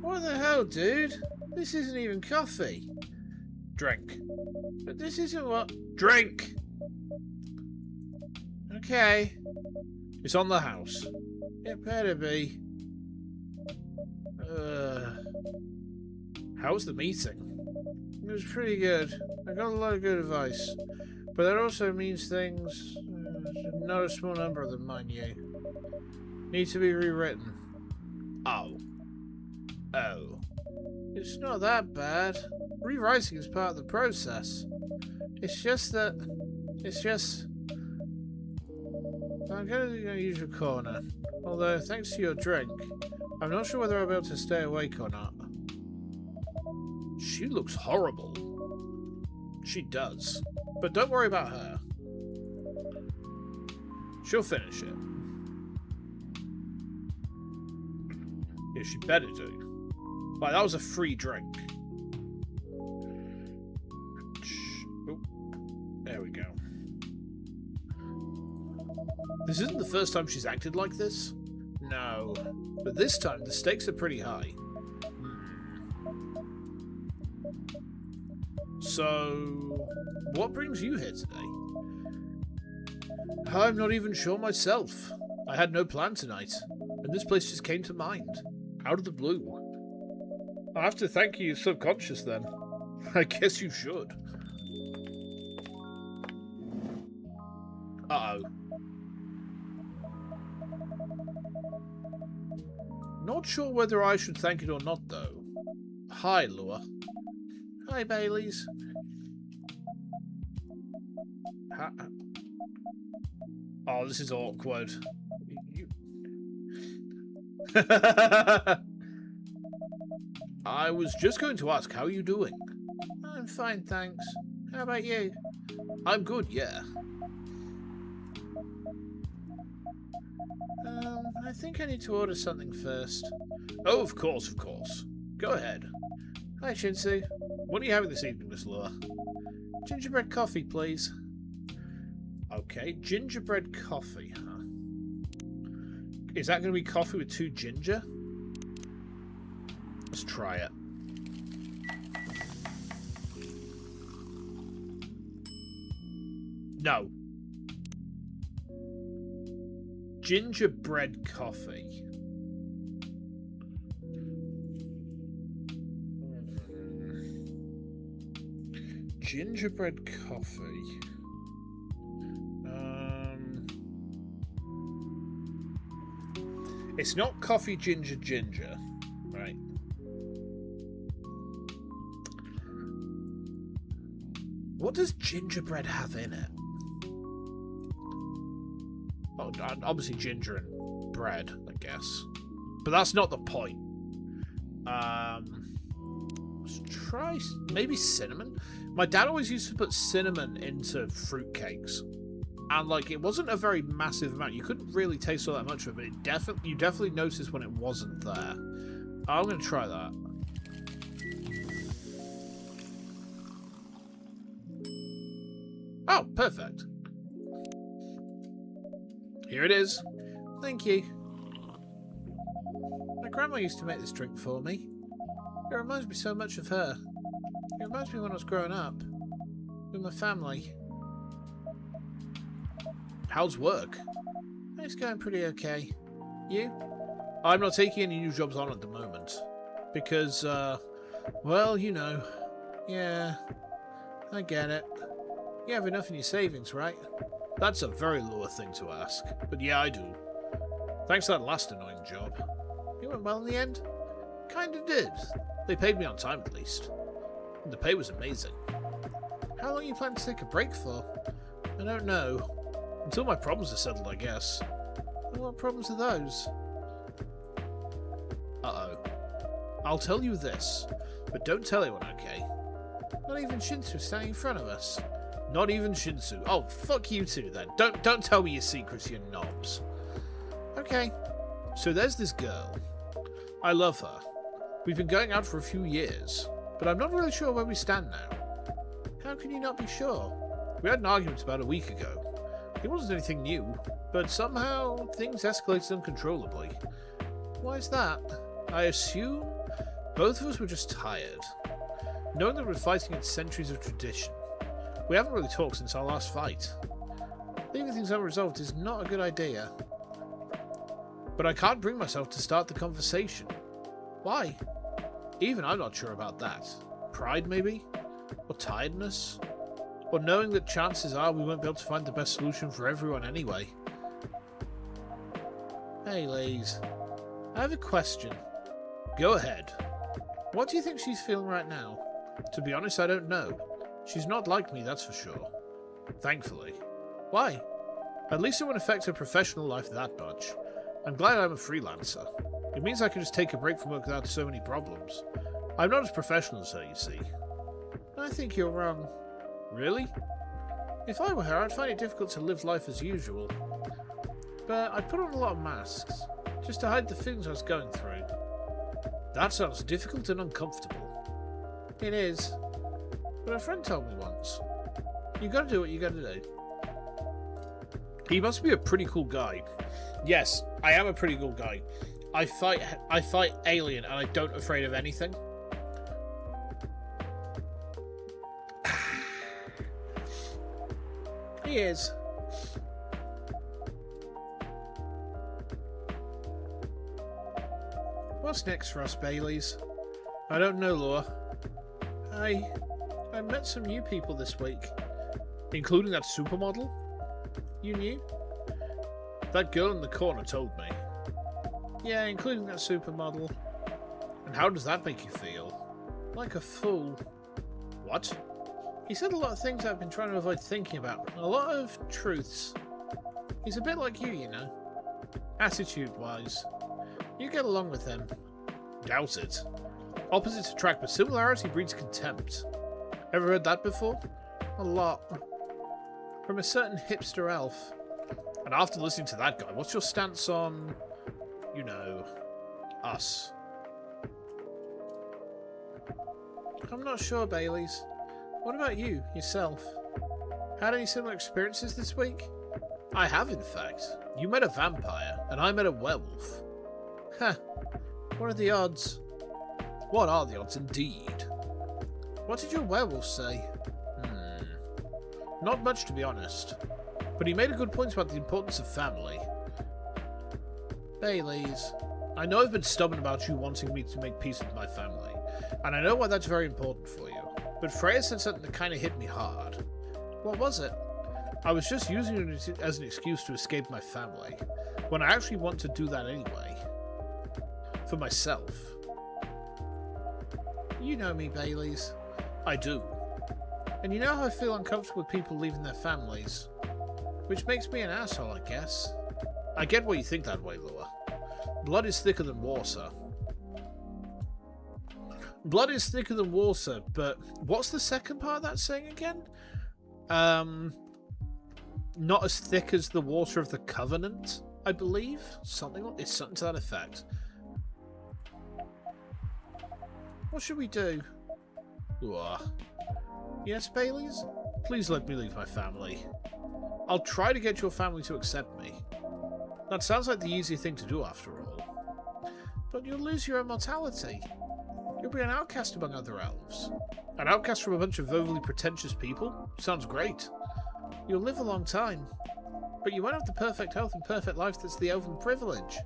What the hell, dude? This isn't even coffee. Drink. But this isn't what... Drink! Okay. It's on the house. It better be. How was the meeting? It was pretty good. I got a lot of good advice. But that also means things, not a small number of them, mind you, need to be rewritten. Oh. Oh. It's not that bad. Rewriting is part of the process. It's just that... I'm going to the usual corner. Although, thanks to your drink, I'm not sure whether I'll be able to stay awake or not. She looks horrible. She does. But don't worry about her. She'll finish it. Yeah, she better do. Like, that was a free drink. Oh, there we go. This isn't the first time she's acted like this. No. But this time, the stakes are pretty high. So, what brings you here today? I'm not even sure myself. I had no plan tonight, and this place just came to mind, out of the blue. I have to thank you, subconscious, then. I guess you should. Uh-oh. Not sure whether I should thank it or not, though. Hi, Lua. Hi, Baileys. Oh, this is awkward. I was just going to ask, how are you doing? I'm fine, thanks. How about you? I'm good, yeah. I think I need to order something first. Oh, of course, of course. Go ahead. Hi, Shinsu. What are you having this evening, Miss Lua? Gingerbread coffee, please. Okay, gingerbread coffee, huh? Is that going to be coffee with 2 ginger? Let's try it. No. Gingerbread coffee. Gingerbread coffee. It's not coffee ginger, right? What does gingerbread have in it? Oh, obviously ginger and bread, I guess. But that's not the point. Let's try maybe cinnamon. My dad always used to put cinnamon into fruitcakes. And, like, it wasn't a very massive amount. You couldn't really taste all that much of it, but you definitely noticed when it wasn't there. I'm going to try that. Oh, perfect. Here it is. Thank you. My grandma used to make this drink for me. It reminds me so much of her. It reminds me when I was growing up. With my family. How's work? It's going pretty okay. You? I'm not taking any new jobs on at the moment. Because, well, you know. Yeah, I get it. You have enough in your savings, right? That's a very low thing to ask. But yeah, I do. Thanks for that last annoying job. It went well in the end? Kinda did. They paid me on time at least. And the pay was amazing. How long are you planning to take a break for? I don't know. Until my problems are settled, I guess. And what problems are those? Uh-oh. I'll tell you this, but don't tell anyone, okay? Not even Shinsu standing in front of us. Not even Shinsu. Oh, fuck you two then. Don't tell me your secrets, you knobs. Okay. So there's this girl. I love her. We've been going out for a few years, but I'm not really sure where we stand now. How can you not be sure? We had an argument about a week ago. It wasn't anything new, but somehow things escalated uncontrollably. Why is that? I assume both of us were just tired. Knowing that we're fighting against centuries of tradition. We haven't really talked since our last fight. Leaving things unresolved is not a good idea. But I can't bring myself to start the conversation. Why? Even I'm not sure about that. Pride, maybe? Or tiredness? Or knowing that chances are we won't be able to find the best solution for everyone anyway. Hey, Liz. I have a question. Go ahead. What do you think she's feeling right now? To be honest, I don't know. She's not like me, that's for sure. Thankfully. Why? At least it won't affect her professional life that much. I'm glad I'm a freelancer. It means I can just take a break from work without so many problems. I'm not as professional as her, you see. I think you're wrong. Really? If I were her, I'd find it difficult to live life as usual. But I'd put on a lot of masks, just to hide the things I was going through. That sounds difficult and uncomfortable. It is. But a friend told me once, you gotta do what you gotta do. He must be a pretty cool guy. Yes, I am a pretty cool guy. I fight alien and I don't afraid of anything. He is. What's next for us, Baileys? I don't know, Laura. Hi. I met some new people this week, including that supermodel. You knew? That girl in the corner told me. Yeah, including that supermodel. And how does that make you feel? Like a fool. What? He said a lot of things I've been trying to avoid thinking about. A lot of truths. He's a bit like you know. Attitude-wise. You get along with him. Doubt it. Opposites attract, but similarity breeds contempt. Ever heard that before? A lot. From a certain hipster elf. And after listening to that guy, what's your stance on, you know, us? I'm not sure, Baileys. What about you, yourself? Had any similar experiences this week? I have, in fact. You met a vampire, and I met a werewolf. Huh. What are the odds? What are the odds, indeed? What did your werewolf say? Not much, to be honest. But he made a good point about the importance of family. Baileys, I know I've been stubborn about you wanting me to make peace with my family, and I know why that's very important for you. But Freya said something that kind of hit me hard. What was it? I was just using it as an excuse to escape my family, when I actually want to do that anyway. For myself. You know me, Baileys. I do. And you know how I feel uncomfortable with people leaving their families. Which makes me an asshole, I guess. I get why you think that way, Lua. Blood is thicker than water. Blood is thicker than water, but what's the second part of that saying again? Not as thick as the water of the covenant, I believe. It's something to that effect. What should we do? Lua. Yes, Baileys? Please let me leave my family. I'll try to get your family to accept me. That sounds like the easy thing to do after all. But you'll lose your immortality. You'll be an outcast among other elves. An outcast from a bunch of overly pretentious people? Sounds great. You'll live a long time. But you won't have the perfect health and perfect life that's the elven privilege.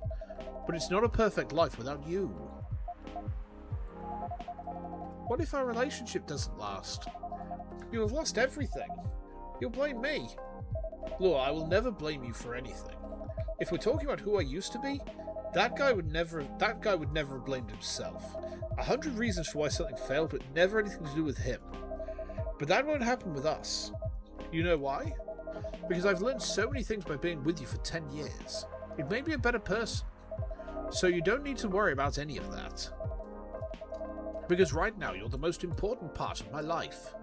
But it's not a perfect life without you. What if our relationship doesn't last? You'll have lost everything. You'll blame me. Lua, I will never blame you for anything. If we're talking about who I used to be, that guy would never have blamed himself. 100 reasons for why something failed, but never anything to do with him. But that won't happen with us. You know why? Because I've learned so many things by being with you for 10 years. It made me a better person. So you don't need to worry about any of that. Because right now you're the most important part of my life.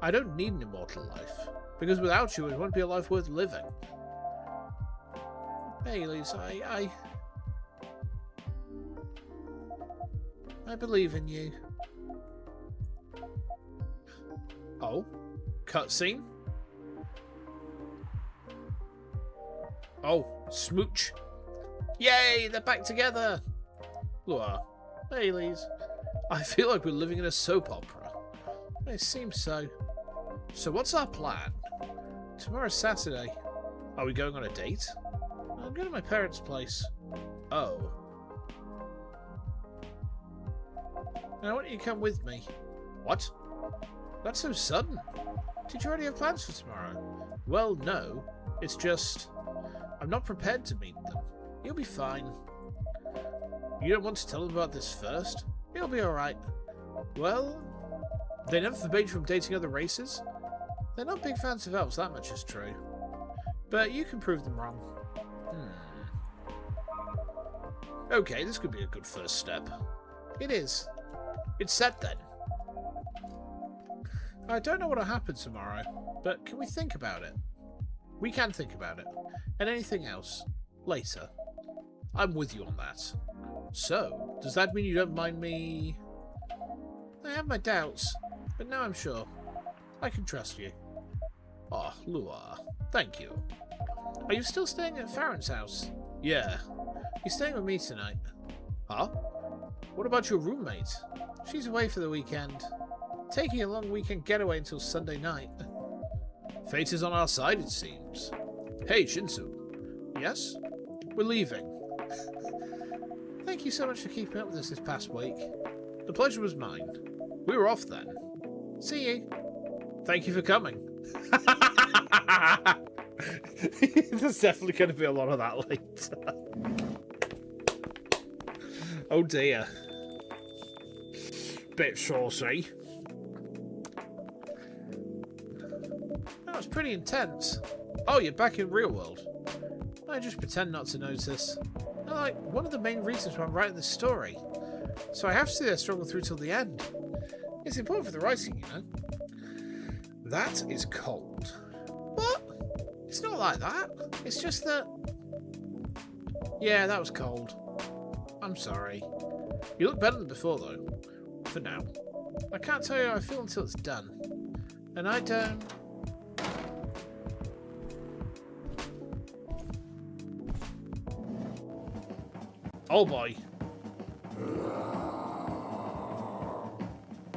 I don't need an immortal life. Because without you, it won't be a life worth living. Baileys, I believe in you. Oh? Cutscene? Oh, smooch. Yay, they're back together! Lua, Baileys, I feel like we're living in a soap opera. It seems so. So what's our plan? Tomorrow's Saturday. Are we going on a date? I'm going to my parents' place. Oh. Now, why don't you come with me? What? That's so sudden. Did you already have plans for tomorrow? Well, no. It's just... I'm not prepared to meet them. You'll be fine. You don't want to tell them about this first? You'll be alright. Well... They never forbade you from dating other races? They're not big fans of elves, that much is true. But you can prove them wrong. Okay, this could be a good first step. It is. It's set then. I don't know what'll happen tomorrow, but can we think about it? We can think about it. And anything else. Later. I'm with you on that. So, does that mean you don't mind me... I have my doubts, but now I'm sure. I can trust you. Oh, Lua. Thank you. Are you still staying at Farron's house? Yeah. He's staying with me tonight. Huh? What about your roommate? She's away for the weekend. Taking a long weekend getaway until Sunday night. Fate is on our side, it seems. Hey, Shinsu. Yes? We're leaving. Thank you so much for keeping up with us this past week. The pleasure was mine. We were off then. See you. Thank you for coming. There's definitely going to be a lot of that later. Oh dear. Bit saucy. That was pretty intense. Oh, you're back in real world. I just pretend not to notice. They're like one of the main reasons why I'm writing this story. So I have to see their struggle through till the end. It's important for the writing, you know. That is cold. What? It's not like that. It's just that... Yeah, that was cold. I'm sorry. You look better than before, though. For now. I can't tell you how I feel until it's done. And I don't... Oh boy.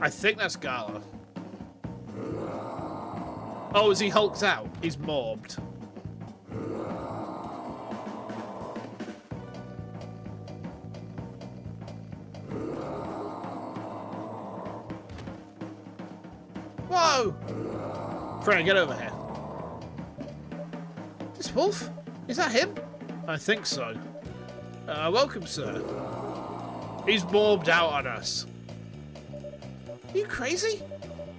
I think that's Gala. Oh, is he hulked out? He's mobbed. Whoa! Frank, get over here. This wolf? Is that him? I think so. Welcome, sir. He's mobbed out on us. Are you crazy?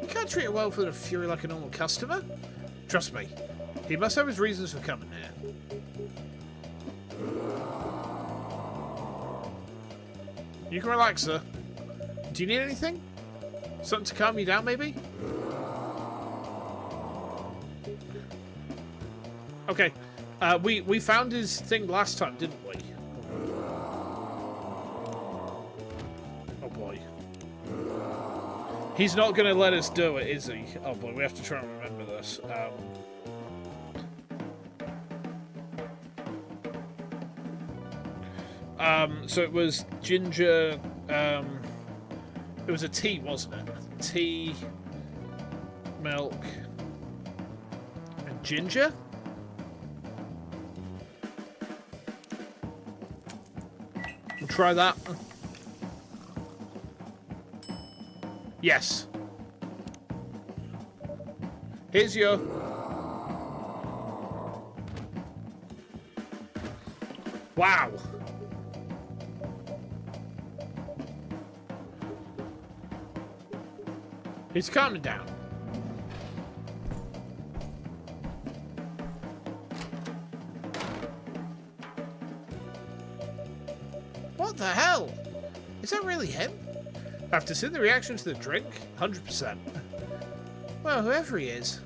You can't treat a wolf with a fury like a normal customer. Trust me. He must have his reasons for coming here. You can relax, sir. Do you need anything? Something to calm you down, maybe? Okay. We found his thing last time, didn't we? Oh boy. He's not going to let us do it, is he? Oh boy, we have to try and remember this. So it was ginger. It was a tea, wasn't it? Tea, milk, and ginger. We'll try that. Yes. Here's your... Wow. He's calming down. What the hell? Is that really him? After seeing the reaction to the drink, 100%. Well, whoever he is.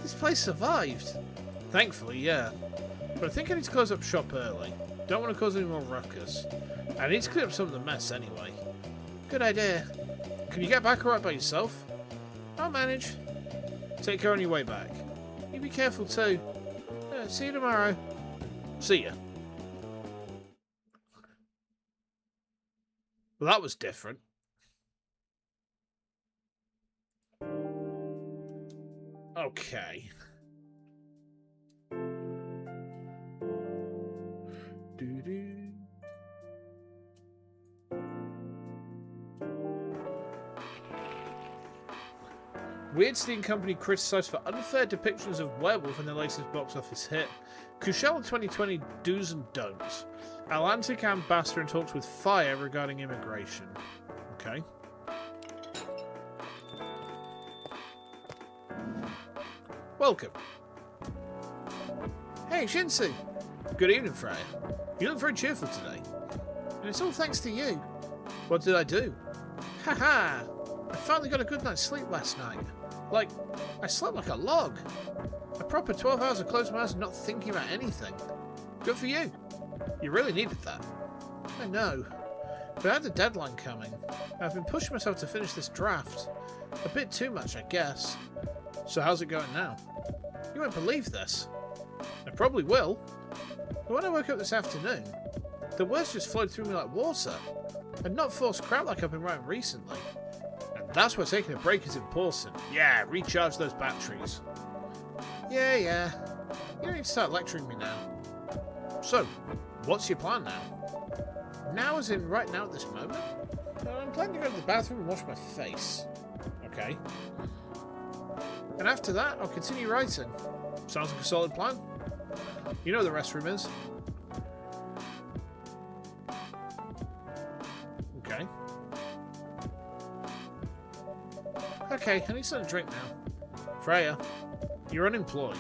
This place survived. Thankfully, yeah. But I think I need to close up shop early. Don't want to cause any more ruckus. I need to clear up some of the mess anyway. Good idea. Can you get back alright by yourself? I'll manage. Take care on your way back. You be careful too. See you tomorrow. See ya. Well, that was different. Okay. Doo-doo. Weirdstein Company criticised for unfair depictions of werewolf in their latest box office hit. Coachella 2020 do's and don'ts. Atlantic ambassador in talks with Fire regarding immigration. Okay. Welcome. Hey, Shinsu. Good evening, Freya. You look very cheerful today. And it's all thanks to you. What did I do? Haha. I finally got a good night's sleep last night. Like, I slept like a log. A proper 12 hours of closing my eyes and not thinking about anything. Good for you. You really needed that. I know. But I had a deadline coming. I've been pushing myself to finish this draft. A bit too much, I guess. So how's it going now? You won't believe this. I probably will. But when I woke up this afternoon, the words just flowed through me like water. And not forced crap like I've been writing recently. And that's why taking a break is important. Yeah, recharge those batteries. Yeah. You don't need to start lecturing me now. So, what's your plan now? Now as in right now at this moment? I'm planning to go to the bathroom and wash my face. Okay. And after that, I'll continue writing. Sounds like a solid plan. You know where the restroom is. Okay. Okay, I need something to drink now. Freya, you're unemployed.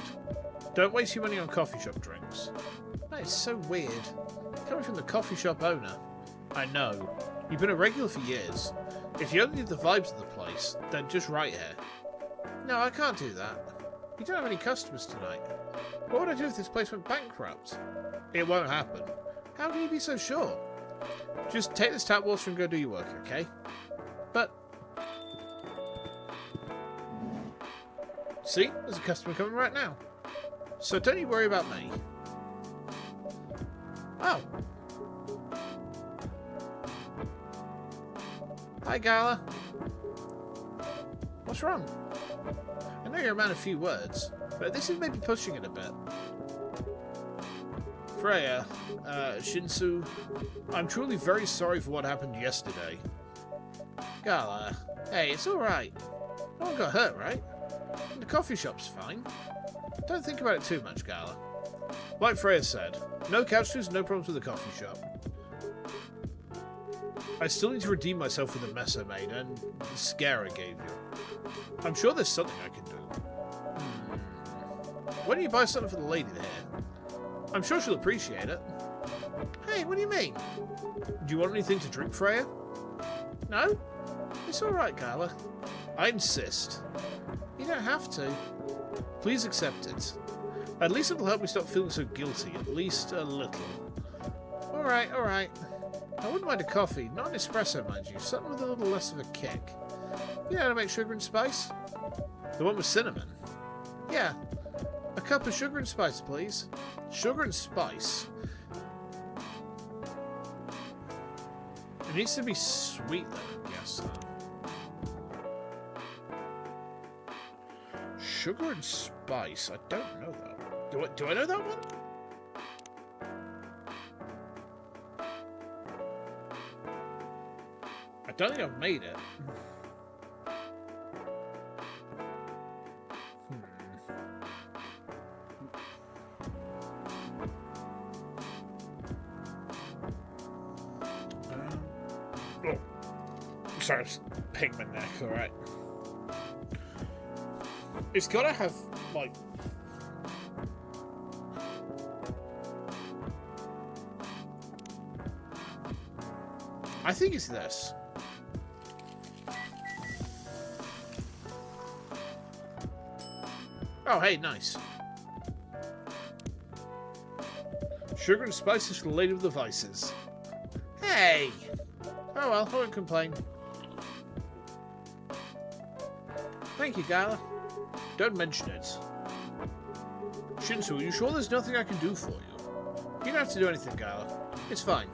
Don't waste your money on coffee shop drinks. That is so weird. Coming from the coffee shop owner. I know. You've been a regular for years. If you only knew the vibes of the place, then just write here. No, I can't do that. You don't have any customers tonight. What would I do if this place went bankrupt? It won't happen. How can you be so sure? Just take this tap water and go do your work, okay? But... See? There's a customer coming right now. So don't you worry about me. Oh. Hi, Gala. What's wrong? I know you're a man of few words, but this is maybe pushing it a bit. Freya, Shinsu, I'm truly very sorry for what happened yesterday. Gala, hey, it's alright. No one got hurt, right? And the coffee shop's fine. Don't think about it too much, Gala. Like Freya said, no couches, no problems with the coffee shop. I still need to redeem myself for the mess I made and the scare I gave you. I'm sure there's something I can do. Why don't you buy something for the lady there? I'm sure she'll appreciate it. Hey, what do you mean? Do you want anything to drink, Freya? No? It's alright, Gala. I insist. You don't have to. Please accept it. At least it'll help me stop feeling so guilty, at least a little. Alright, alright. I wouldn't mind a coffee, not an espresso, mind you, something with a little less of a kick. You know how to make sugar and spice? The one with cinnamon? Yeah. A cup of sugar and spice, please. Sugar and spice. It needs to be sweet, though, I guess. Sugar and spice. I don't know that. Do I know that one? I don't think I've made it. Oh, sorry, I'm just picking my neck. All right. It's gotta have like. I think it's this. Oh, hey, nice. Sugar and spices for the lady with the vices. Hey! Oh well, I won't complain. Thank you, Gala. Don't mention it. Shinsu, are you sure there's nothing I can do for you? You don't have to do anything, Gala. It's fine.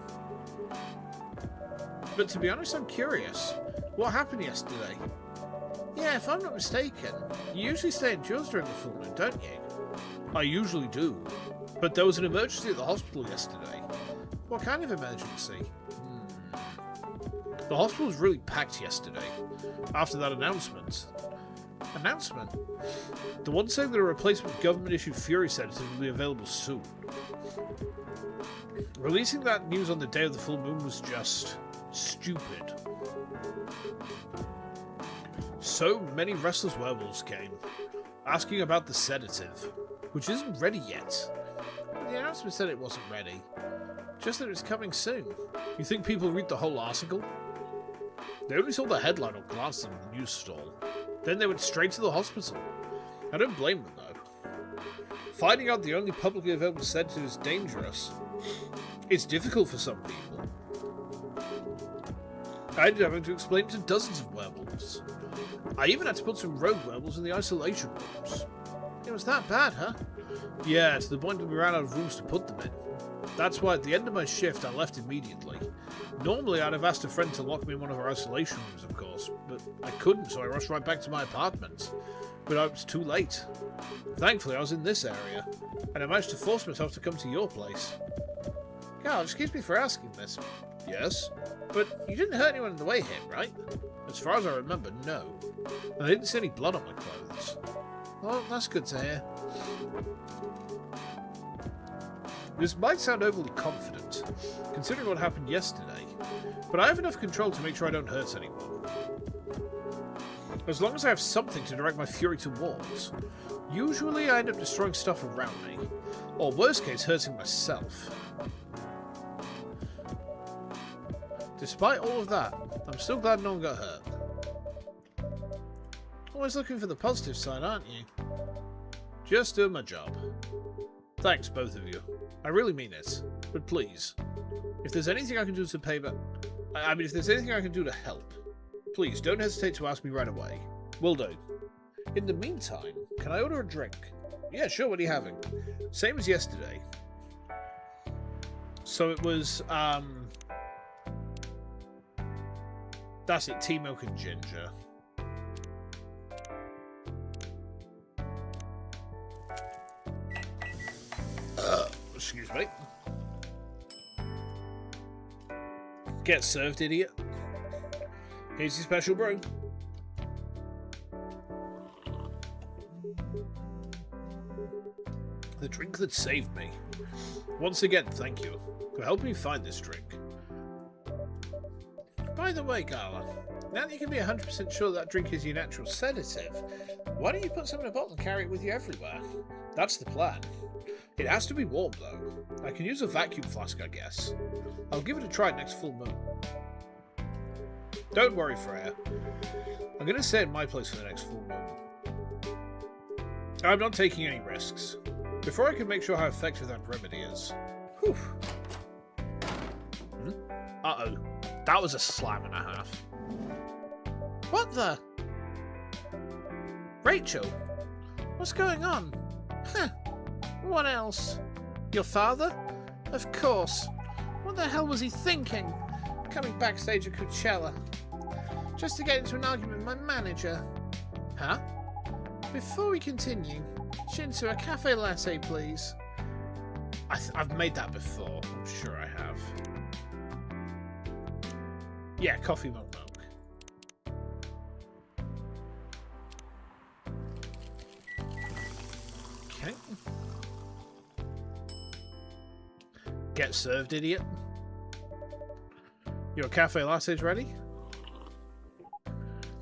But to be honest, I'm curious. What happened yesterday? Yeah, if I'm not mistaken, you usually stay indoors during the full moon, don't you? I usually do. But there was an emergency at the hospital yesterday. What kind of emergency? The hospital was really packed yesterday, after that announcement. Announcement? The one saying that a replacement government-issued Fury sedative will be available soon. Releasing that news on the day of the full moon was just stupid. So many restless werewolves came, asking about the sedative, which isn't ready yet. The announcement said it wasn't ready, just that it's coming soon. You think people read the whole article? They only saw the headline or glanced at the news stall. Then they went straight to the hospital. I don't blame them, though. Finding out the only publicly available sedative is dangerous. It's difficult for some people. I ended up having to explain it to dozens of werewolves. I even had to put some rogue werewolves in the isolation rooms. It was that bad, huh? Yeah, to the point that we ran out of rooms to put them in. That's why at the end of my shift I left immediately. Normally I'd have asked a friend to lock me in one of our isolation rooms, of course, but I couldn't, so I rushed right back to my apartment. But I was too late. Thankfully I was in this area, and I managed to force myself to come to your place. God, excuse me for asking this. Yes, but you didn't hurt anyone on the way here, right? As far as I remember, no. And I didn't see any blood on my clothes. Well, that's good to hear. This might sound overly confident, considering what happened yesterday, but I have enough control to make sure I don't hurt anyone. As long as I have something to direct my fury towards. Usually I end up destroying stuff around me, or worst case, hurting myself. Despite all of that, I'm still glad no one got hurt. Always looking for the positive side, aren't you? Just doing my job. Thanks, both of you. I really mean it. But please, if there's anything I can do to pay back... if there's anything I can do to help, please don't hesitate to ask me right away. Will do. In the meantime, can I order a drink? Yeah, sure, what are you having? Same as yesterday. So it was, that's it, tea, milk and ginger. Excuse me. Get served, idiot. Here's your special brew. The drink that saved me. Once again, thank you for helping me find this drink. By the way, Gala, now that you can be 100% sure that drink is your natural sedative, why don't you put some in a bottle and carry it with you everywhere? That's the plan. It has to be warm, though. I can use a vacuum flask, I guess. I'll give it a try next full moon. Don't worry, Freya. I'm going to stay at my place for the next full moon. I'm not taking any risks. Before I can make sure how effective that remedy is. Whew. Uh-oh. That was a slam and a half. What the? Rachel? What's going on? Huh. What else? Your father? Of course. What the hell was he thinking? Coming backstage at Coachella. Just to get into an argument with my manager. Huh? Before we continue, Shinto, a cafe latte, please. I've made that before. I'm sure I have. Yeah, coffee milk. Okay. Get served, idiot. Your cafe latte's ready?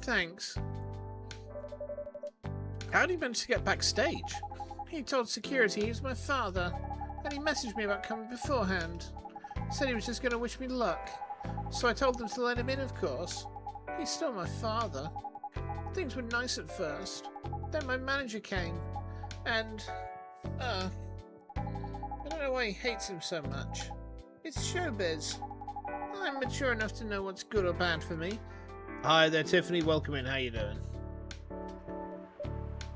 Thanks. How did he manage to get backstage? He told security he was my father, and he messaged me about coming beforehand. Said he was just going to wish me luck, so I told them to let him in, of course. He's still my father. Things were nice at first. Then my manager came, and... I don't know why he hates him so much. It's showbiz. I'm mature enough to know what's good or bad for me. Hi there, Tiffany. Welcome in. How you doing?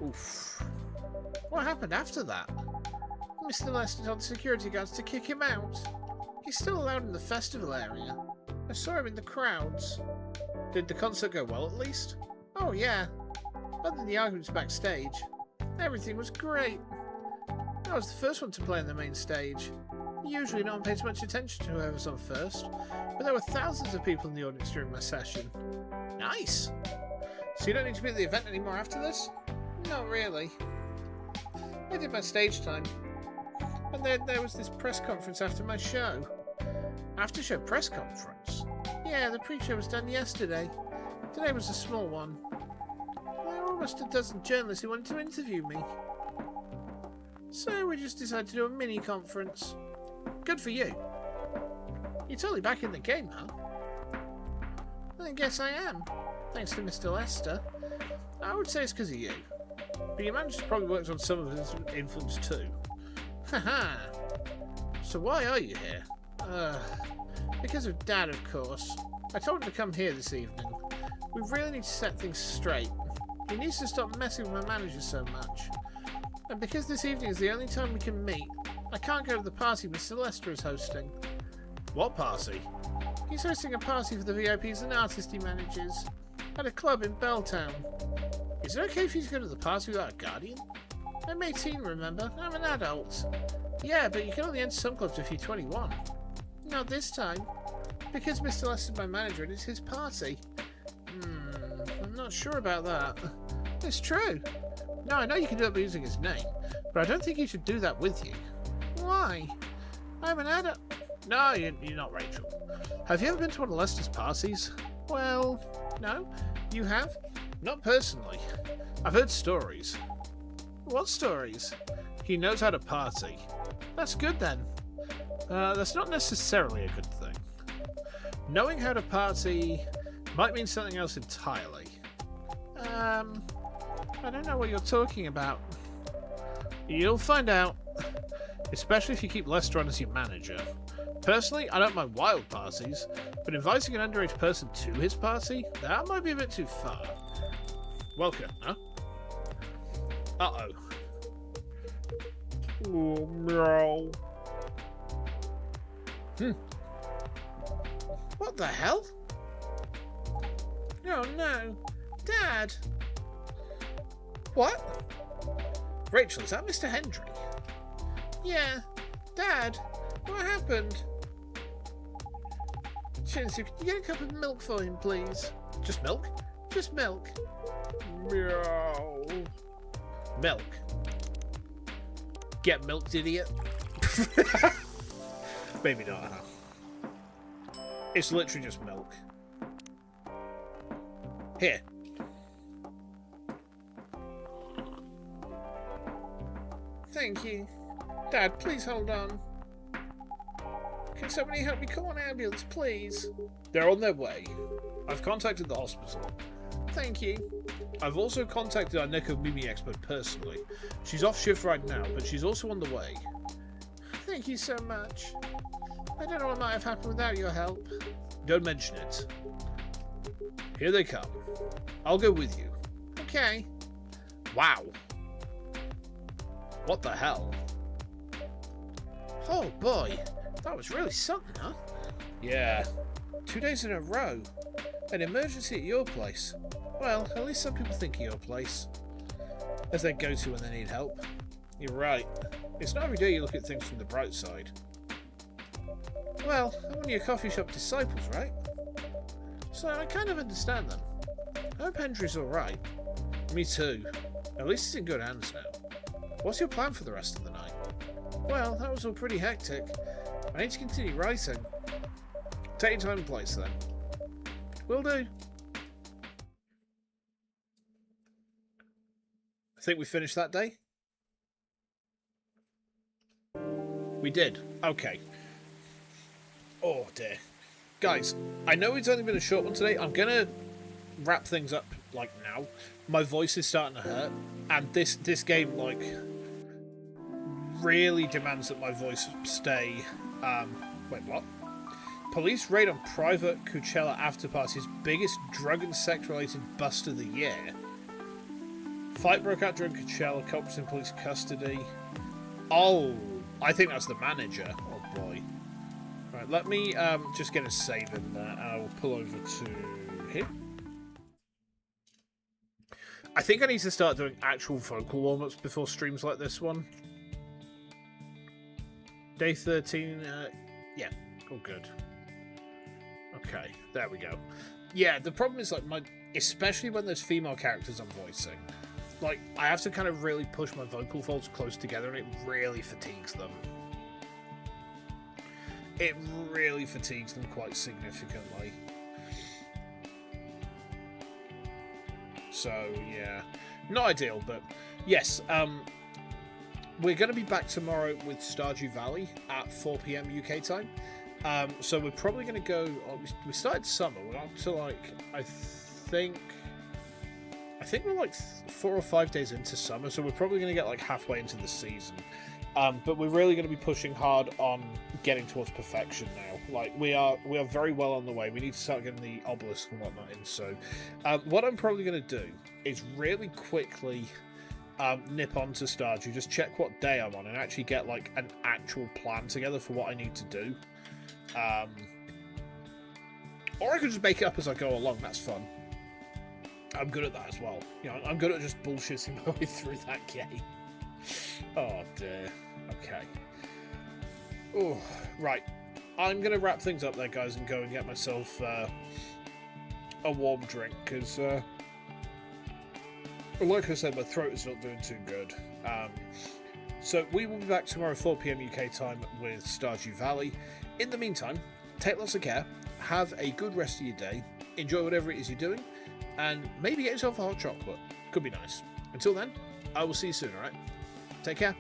Oof. What happened after that? Mr. Lester told the security guards to kick him out. He's still allowed in the festival area. I saw him in the crowds. Did the concert go well, at least? Oh, yeah. Other than the arguments backstage, everything was great. I was the first one to play on the main stage. Usually no one pays much attention to whoever's on first, but there were thousands of people in the audience during my session. Nice! So you don't need to be at the event anymore after this? Not really. I did my stage time. And then there was this press conference after my show. After-show press conference? Yeah, the pre-show was done yesterday. Today was a small one. There were almost a dozen journalists who wanted to interview me. So we just decided to do a mini-conference. Good for you. You're totally back in the game, huh? I guess I am. Thanks to Mr. Lester. I would say it's because of you. But your manager's probably worked on some of his influence too. Haha. So why are you here? Because of Dad, of course. I told him to come here this evening. We really need to set things straight. He needs to stop messing with my manager so much. And because this evening is the only time we can meet, I can't go to the party Mr. Lester is hosting. What party? He's hosting a party for the VIPs and artists he manages at a club in Belltown. Is it okay if you go to the party without a guardian? I'm 18, remember? I'm an adult. Yeah, but you can only enter some clubs if you're 21. Not this time. Because Mr. Lester's my manager and it's his party. I'm not sure about that. It's true. No, I know you can do it by using his name, but I don't think you should do that with you. Why? I'm an adult. No, you're not Rachel. Have you ever been to one of Lester's parties? Well, no. You have? Not personally. I've heard stories. What stories? He knows how to party. That's good then. That's not necessarily a good thing. Knowing how to party might mean something else entirely. I don't know what you're talking about. You'll find out. Especially if you keep Lester on as your manager. Personally, I don't mind wild parties, but inviting an underage person to his party? That might be a bit too far. Welcome, huh? Uh-oh. Oh, meow. What the hell? Oh no. Dad! What? Rachel, is that Mr. Hendry? Yeah. Dad, what happened? Shinsu, can you get a cup of milk for him, please? Just milk? Just milk. Meow. Milk. Get milked, idiot. Maybe not, huh? It's literally just milk. Here. Thank you. Dad, please hold on. Can somebody help me call an ambulance, please? They're on their way. I've contacted the hospital. Thank you. I've also contacted our Nekomimi expert personally. She's off shift right now, but she's also on the way. Thank you so much. I don't know what might have happened without your help. Don't mention it. Here they come. I'll go with you. Okay. Wow. What the hell? Oh boy, that was really something, huh? Yeah. 2 days in a row. An emergency at your place. Well, at least some people think of your place as their go-to when they need help. You're right. It's not every day you look at things from the bright side. Well, I'm one of your coffee shop disciples, right? So I kind of understand them. I hope Hendry's alright. Me too. At least he's in good hands now. What's your plan for the rest of the night? Well, that was all pretty hectic. I need to continue writing. Take your time and place then. Will do. I think we finished that day. We did. Okay. Oh dear. Guys, I know it's only been a short one today. I'm going to wrap things up, like, now. My voice is starting to hurt. And this game, like, really demands that my voice stay... wait, what? Police raid on private Coachella afterparty's biggest drug and sex-related bust of the year. Fight broke out during Coachella, cops in police custody. Oh, I think that's the manager. Oh boy. Right, let me just get a save in there, and I will pull over to here. I think I need to start doing actual vocal warm-ups before streams like this one. Day 13, yeah, all good. Okay, there we go. Yeah, the problem is, like, especially when there's female characters I'm voicing, like, I have to kind of really push my vocal folds close together, and it really fatigues them. It really fatigues them quite significantly. So, yeah. Not ideal, but yes, we're going to be back tomorrow with Stardew Valley at 4 PM UK time. So we're probably going to go... we started summer. We're up to, like, I think we're, like, 4 or 5 days into summer, so we're probably going to get, like, halfway into the season. But we're really going to be pushing hard on getting towards perfection now. Like, we are very well on the way. We need to start getting the obelisk and whatnot in. So what I'm probably going to do is really quickly nip onto Stardew, just check what day I'm on, and actually get, like, an actual plan together for what I need to do. Or I could just make it up as I go along. That's fun. I'm good at that as well. You know, I'm good at just bullshitting my way through that game. Oh dear. Okay. Oh, right. I'm going to wrap things up there, guys, and go and get myself a warm drink, because, like I said, my throat is not doing too good. So we will be back tomorrow, 4 PM UK time, with Stardew Valley. In the meantime, take lots of care, have a good rest of your day, enjoy whatever it is you're doing, and maybe get yourself a hot chocolate. Could be nice. Until then, I will see you soon, alright? Take care.